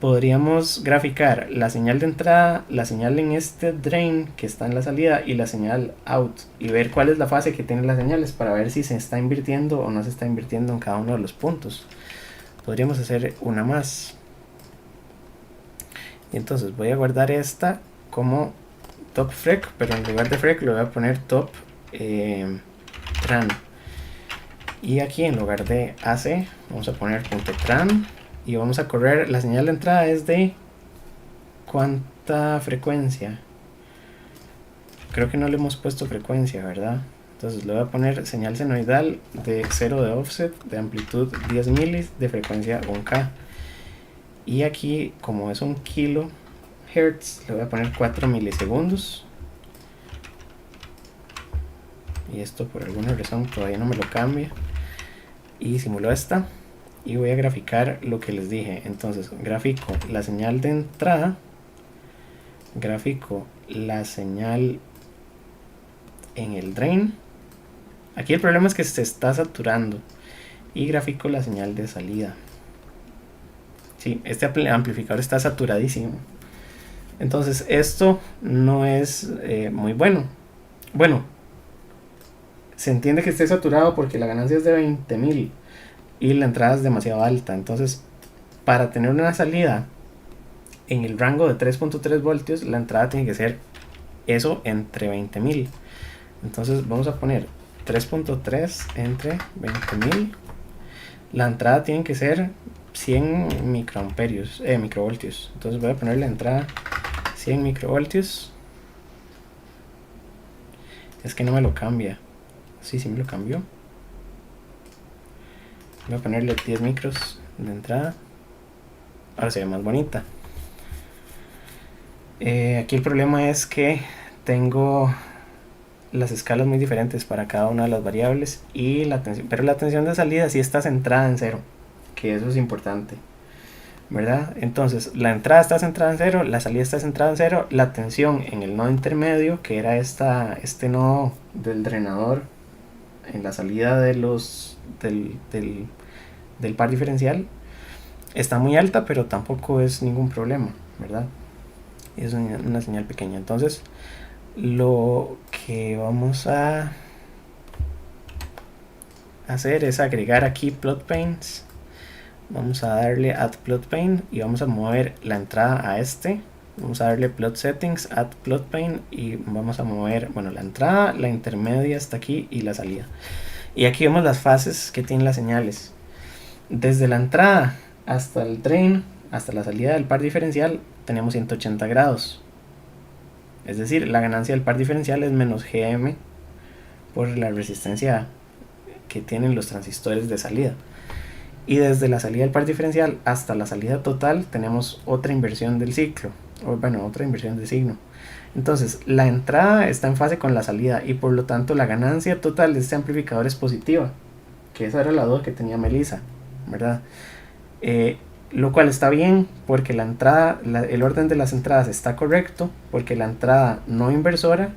podríamos graficar la señal de entrada, la señal en este drain que está en la salida y la señal out, y ver cuál es la fase que tienen las señales para ver si se está invirtiendo o no se está invirtiendo en cada uno de los puntos. Podríamos hacer una más. Y entonces voy a guardar esta como top frec, pero en lugar de frec le voy a poner top tran. Y aquí en lugar de AC vamos a poner punto tran. Y vamos a correr, la señal de entrada es de ¿cuánta frecuencia? Creo que no le hemos puesto frecuencia, ¿verdad? Entonces le voy a poner señal senoidal de 0 de offset, de amplitud 10 milis, de frecuencia 1K. Y aquí, como es 1 kHz, le voy a poner 4 milisegundos. Y esto por alguna razón todavía no me lo cambia. Y simulo esta. Y voy a graficar lo que les dije. Entonces grafico la señal de entrada, grafico la señal en el drain. Aquí el problema es que se está saturando. Y grafico la señal de salida. Sí, este amplificador está saturadísimo. Entonces esto no es muy bueno. Bueno, se entiende que esté saturado porque la ganancia es de 20.000 y la entrada es demasiado alta. Entonces, para tener una salida en el rango de 3.3 voltios, la entrada tiene que ser eso entre 20.000. Entonces vamos a poner 3.3 entre 20.000. La entrada tiene que ser 100 microvoltios. Entonces voy a poner la entrada 100 microvoltios. Es que no me lo cambia. Sí me lo cambió. Voy a ponerle 10 micros de entrada. Ahora se ve más bonita. Aquí el problema es que tengo las escalas muy diferentes para cada una de las variables y la tensión, pero la tensión de salida sí está centrada en 0, que eso es importante, ¿verdad? Entonces la entrada está centrada en 0, la salida está centrada en 0, la tensión en el nodo intermedio, que era este nodo del drenador en la salida de del par diferencial, está muy alta, pero tampoco es ningún problema, ¿verdad? Es una señal pequeña. Entonces lo que vamos a hacer es agregar aquí plot panes. Vamos a darle add plot pane y vamos a mover la entrada a vamos a darle plot settings, add plot pane, y vamos a mover, bueno, la entrada, la intermedia hasta aquí y la salida. Y aquí vemos las fases que tienen las señales. Desde la entrada hasta el drain, hasta la salida del par diferencial, tenemos 180 grados. Es decir, la ganancia del par diferencial es menos GM por la resistencia que tienen los transistores de salida. Y desde la salida del par diferencial hasta la salida total tenemos otra inversión del ciclo, otra inversión de signo. Entonces la entrada está en fase con la salida y por lo tanto la ganancia total de este amplificador es positiva, que esa era la duda que tenía Melissa. ¿verdad? Lo cual está bien porque la entrada, el orden de las entradas está correcto, porque la entrada no inversora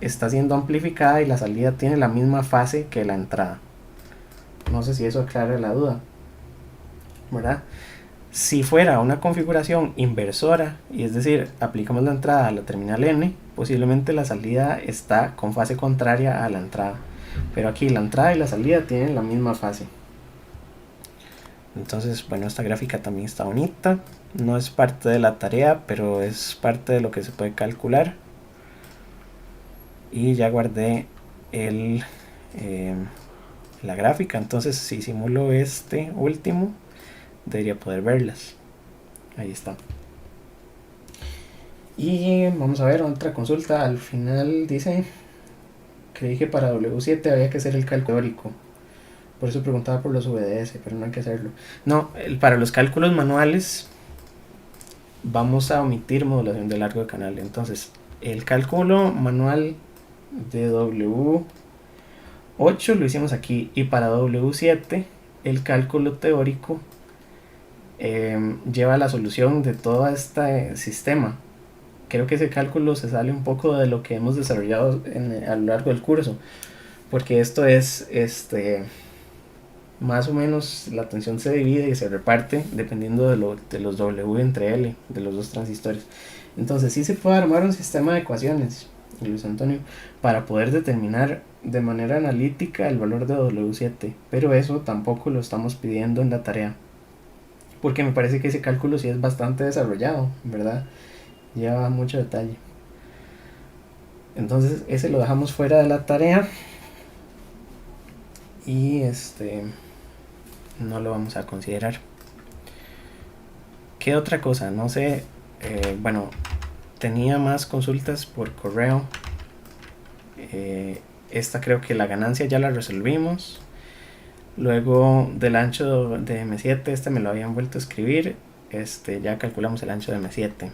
está siendo amplificada y la salida tiene la misma fase que la entrada. No sé si eso aclara la duda, ¿verdad? Si fuera una configuración inversora, y es decir, aplicamos la entrada a la terminal N, posiblemente la salida está con fase contraria a la entrada. Pero aquí la entrada y la salida tienen la misma fase. Entonces, bueno, esta gráfica también está bonita. No es parte de la tarea, pero es parte de lo que se puede calcular. Y ya guardé la gráfica. Entonces, si simulo este último, debería poder verlas. Ahí está. Y vamos a ver otra consulta. Al final dice: creí que para W7 había que hacer el cálculo teórico. Por eso preguntaba por los VDS, pero no hay que hacerlo. No, para los cálculos manuales vamos a omitir modulación de largo de canal. Entonces, el cálculo manual de W8 lo hicimos aquí. Y para W7, el cálculo teórico lleva la solución de todo este sistema. Creo que ese cálculo se sale un poco de lo que hemos desarrollado a lo largo del curso. Porque esto es más o menos la tensión se divide y se reparte dependiendo de los W entre L, de los dos transistores. Entonces sí se puede armar un sistema de ecuaciones, Luis Antonio, para poder determinar de manera analítica el valor de W7, pero eso tampoco lo estamos pidiendo en la tarea, porque me parece que ese cálculo sí es bastante desarrollado, ¿verdad? Lleva mucho detalle. Entonces ese lo dejamos fuera de la tarea y no lo vamos a considerar. ¿Qué otra cosa? No sé, bueno, tenía más consultas por correo. Esta creo que la ganancia ya la resolvimos. Luego del ancho de M7, me lo habían vuelto a escribir. Ya calculamos el ancho de M7.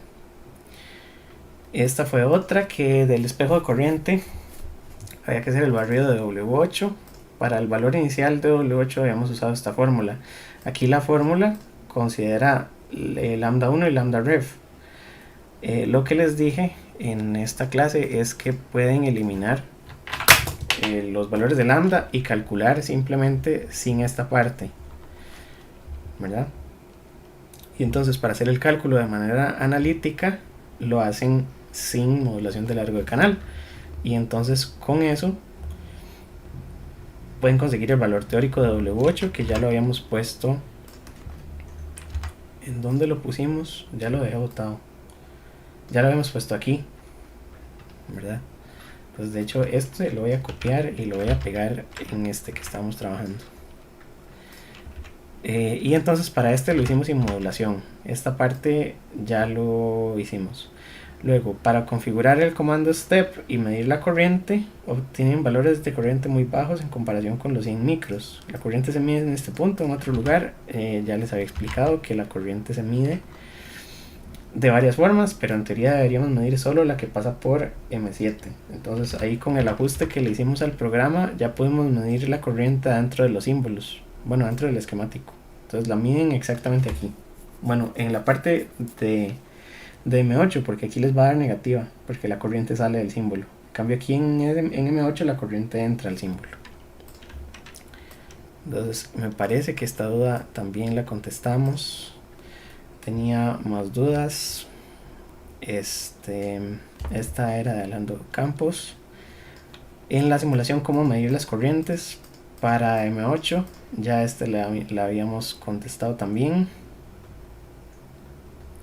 Esta fue otra que del espejo de corriente había que hacer el barrido de W8. Para el valor inicial de W8 habíamos usado esta fórmula. Aquí la fórmula considera lambda 1 y lambda ref. Lo que les dije en esta clase es que pueden eliminar los valores de lambda y calcular simplemente sin esta parte, ¿verdad? Y entonces para hacer el cálculo de manera analítica lo hacen sin modulación de largo de canal, y entonces con eso pueden conseguir el valor teórico de W8, que ya lo habíamos puesto. ¿En dónde lo pusimos? Ya lo había botado. Ya lo habíamos puesto aquí, ¿verdad? Pues de hecho lo voy a copiar y lo voy a pegar en este que estamos trabajando. Y entonces para lo hicimos sin modulación. Esta parte ya lo hicimos. Luego, para configurar el comando step y medir la corriente, obtienen valores de corriente muy bajos en comparación con los 100 micros. La corriente se mide en este punto, en otro lugar. Ya les había explicado que la corriente se mide de varias formas, pero en teoría deberíamos medir solo la que pasa por M7. Entonces ahí con el ajuste que le hicimos al programa ya podemos medir la corriente dentro de los símbolos, bueno, dentro del esquemático. Entonces la miden exactamente aquí, bueno, en la parte de M8, porque aquí les va a dar negativa, porque la corriente sale del símbolo. En cambio aquí en M8 la corriente entra al símbolo. Entonces me parece que esta duda también la contestamos. Tenía más dudas. Esta era de Alando Campos. En la simulación, cómo medir las corrientes para M8, ya la habíamos contestado también.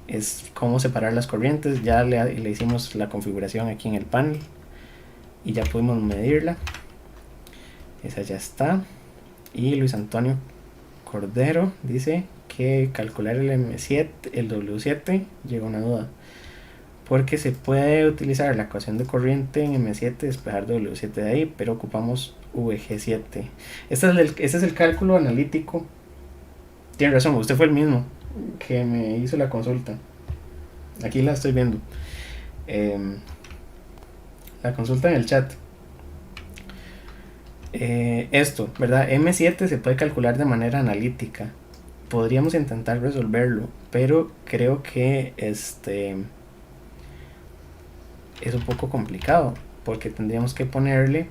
Es cómo separar las corrientes, ya le hicimos la configuración aquí en el panel y ya pudimos medirla. Esa ya está. Y Luis Antonio Cordero dice que calcular el M7, el W7, llega una duda, porque se puede utilizar la ecuación de corriente en M7 y despejar W7 de ahí, pero ocupamos VG7. Ese es el cálculo analítico. Tiene razón, usted fue el mismo que me hizo la consulta. Aquí la estoy viendo. La consulta en el chat. ¿Verdad? M7 se puede calcular de manera analítica. podríamos intentar resolverlo, pero creo que es un poco complicado, porque tendríamos que ponerle,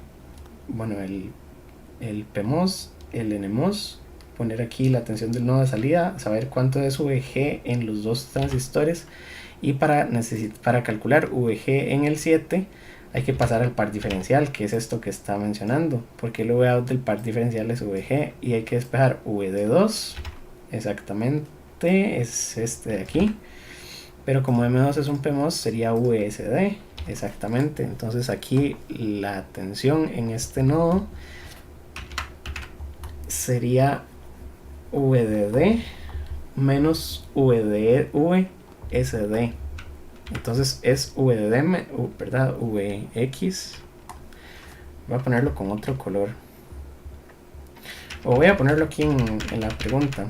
bueno, el PMOS, el NMOS, poner aquí la tensión del nodo de salida, saber cuánto es VG en los dos transistores, y para calcular VG en el 7 hay que pasar al par diferencial, que es esto que está mencionando, porque el VOUT del par diferencial es VG, y hay que despejar VD2, exactamente, es este de aquí, pero como M2 es un PMOS sería VSD, exactamente. Entonces aquí la tensión en este nodo sería VDD menos VSD. Entonces es VDD, ¿verdad? VX. Voy a ponerlo con otro color. O voy a ponerlo aquí en la pregunta.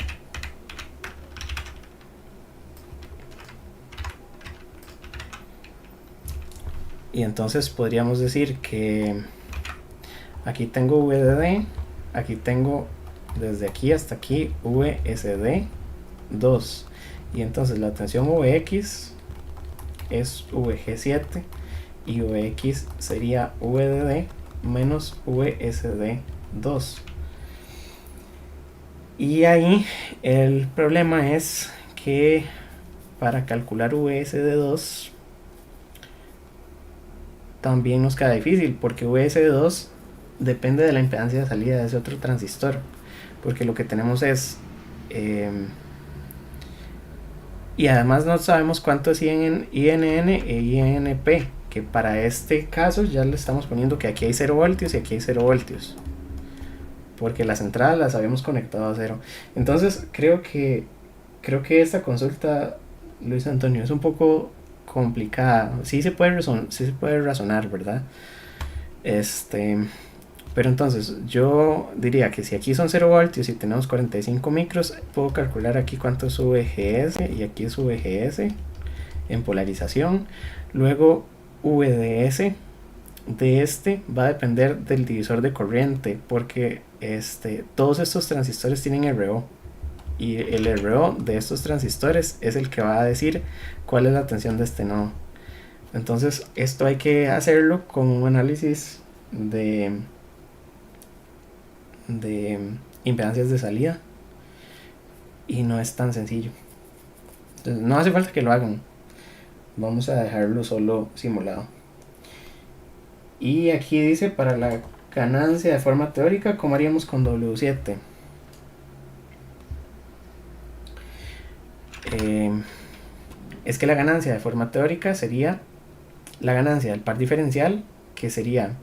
Y entonces podríamos decir que aquí tengo VDD, aquí tengo desde aquí hasta aquí VSD 2, y entonces la tensión VX es VG7 y VX sería VDD menos VSD 2. Y ahí el problema es que para calcular VSD 2 también nos queda difícil, porque VSD 2 depende de la impedancia de salida de ese otro transistor, porque lo que tenemos es y además no sabemos cuánto es INN e INP, que para este caso ya le estamos poniendo que aquí hay 0 voltios y aquí hay 0 voltios, porque las entradas las habíamos conectado a 0. Entonces creo que esta consulta, Luis Antonio, es un poco complicada. Sí se puede razonar, ¿verdad? Pero entonces yo diría que si aquí son 0 voltios y tenemos 45 micros, puedo calcular aquí cuánto es VGS y aquí es VGS en polarización. Luego VDS de este va a depender del divisor de corriente, porque todos estos transistores tienen RO, y el RO de estos transistores es el que va a decir cuál es la tensión de este nodo. Entonces esto hay que hacerlo con un análisis de impedancias de salida, y no es tan sencillo. Entonces, no hace falta que lo hagan, vamos a dejarlo solo simulado. Y aquí dice, para la ganancia de forma teórica, ¿cómo haríamos con W7? Es que la ganancia de forma teórica sería la ganancia del par diferencial, que sería,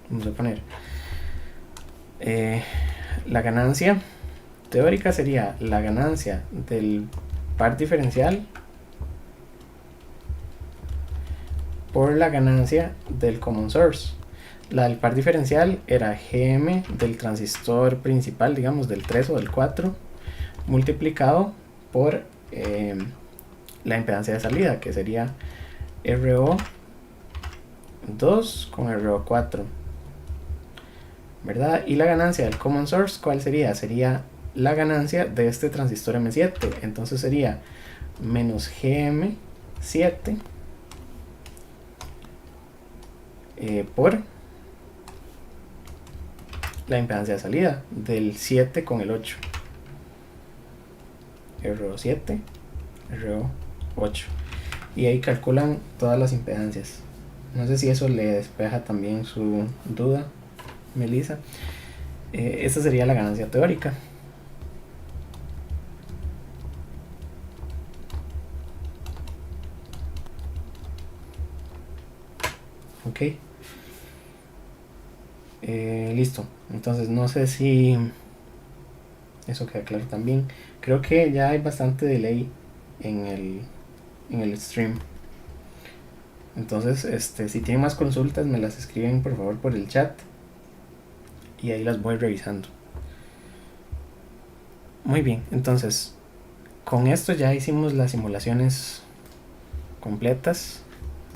vamos a poner, la ganancia teórica sería la ganancia del par diferencial por la ganancia del common source. La del par diferencial era GM del transistor principal, digamos del 3 o del 4, multiplicado por la impedancia de salida, que sería RO2 con RO4, ¿verdad? Y la ganancia del common source, ¿cuál sería? Sería la ganancia de este transistor M7, entonces sería menos GM7 por la impedancia de salida del 7 con el 8, RO7, RO8, y ahí calculan todas las impedancias. No sé si eso le despeja también su duda, Melissa. Esta sería la ganancia teórica. Ok. Listo. Entonces no sé si eso queda claro también. Creo que ya hay bastante delay en el stream. Entonces, si tienen más consultas, me las escriben por favor por el chat, y ahí las voy revisando. Muy bien, entonces con esto ya hicimos las simulaciones completas,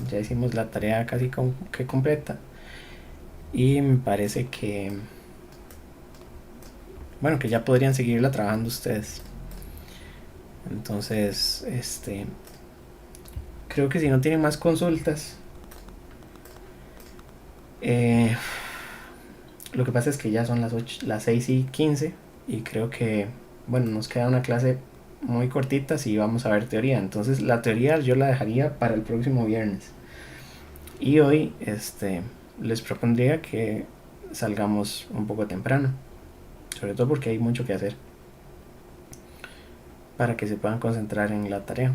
ya hicimos la tarea casi que completa, y me parece que bueno, que ya podrían seguirla trabajando ustedes. Entonces, creo que si no tienen más consultas, eh, lo que pasa es que ya son las 6:15 y creo que, bueno, nos queda una clase muy cortita si vamos a ver teoría. Entonces la teoría yo la dejaría para el próximo viernes. Y hoy, les propondría que salgamos un poco temprano, sobre todo porque hay mucho que hacer, para que se puedan concentrar en la tarea.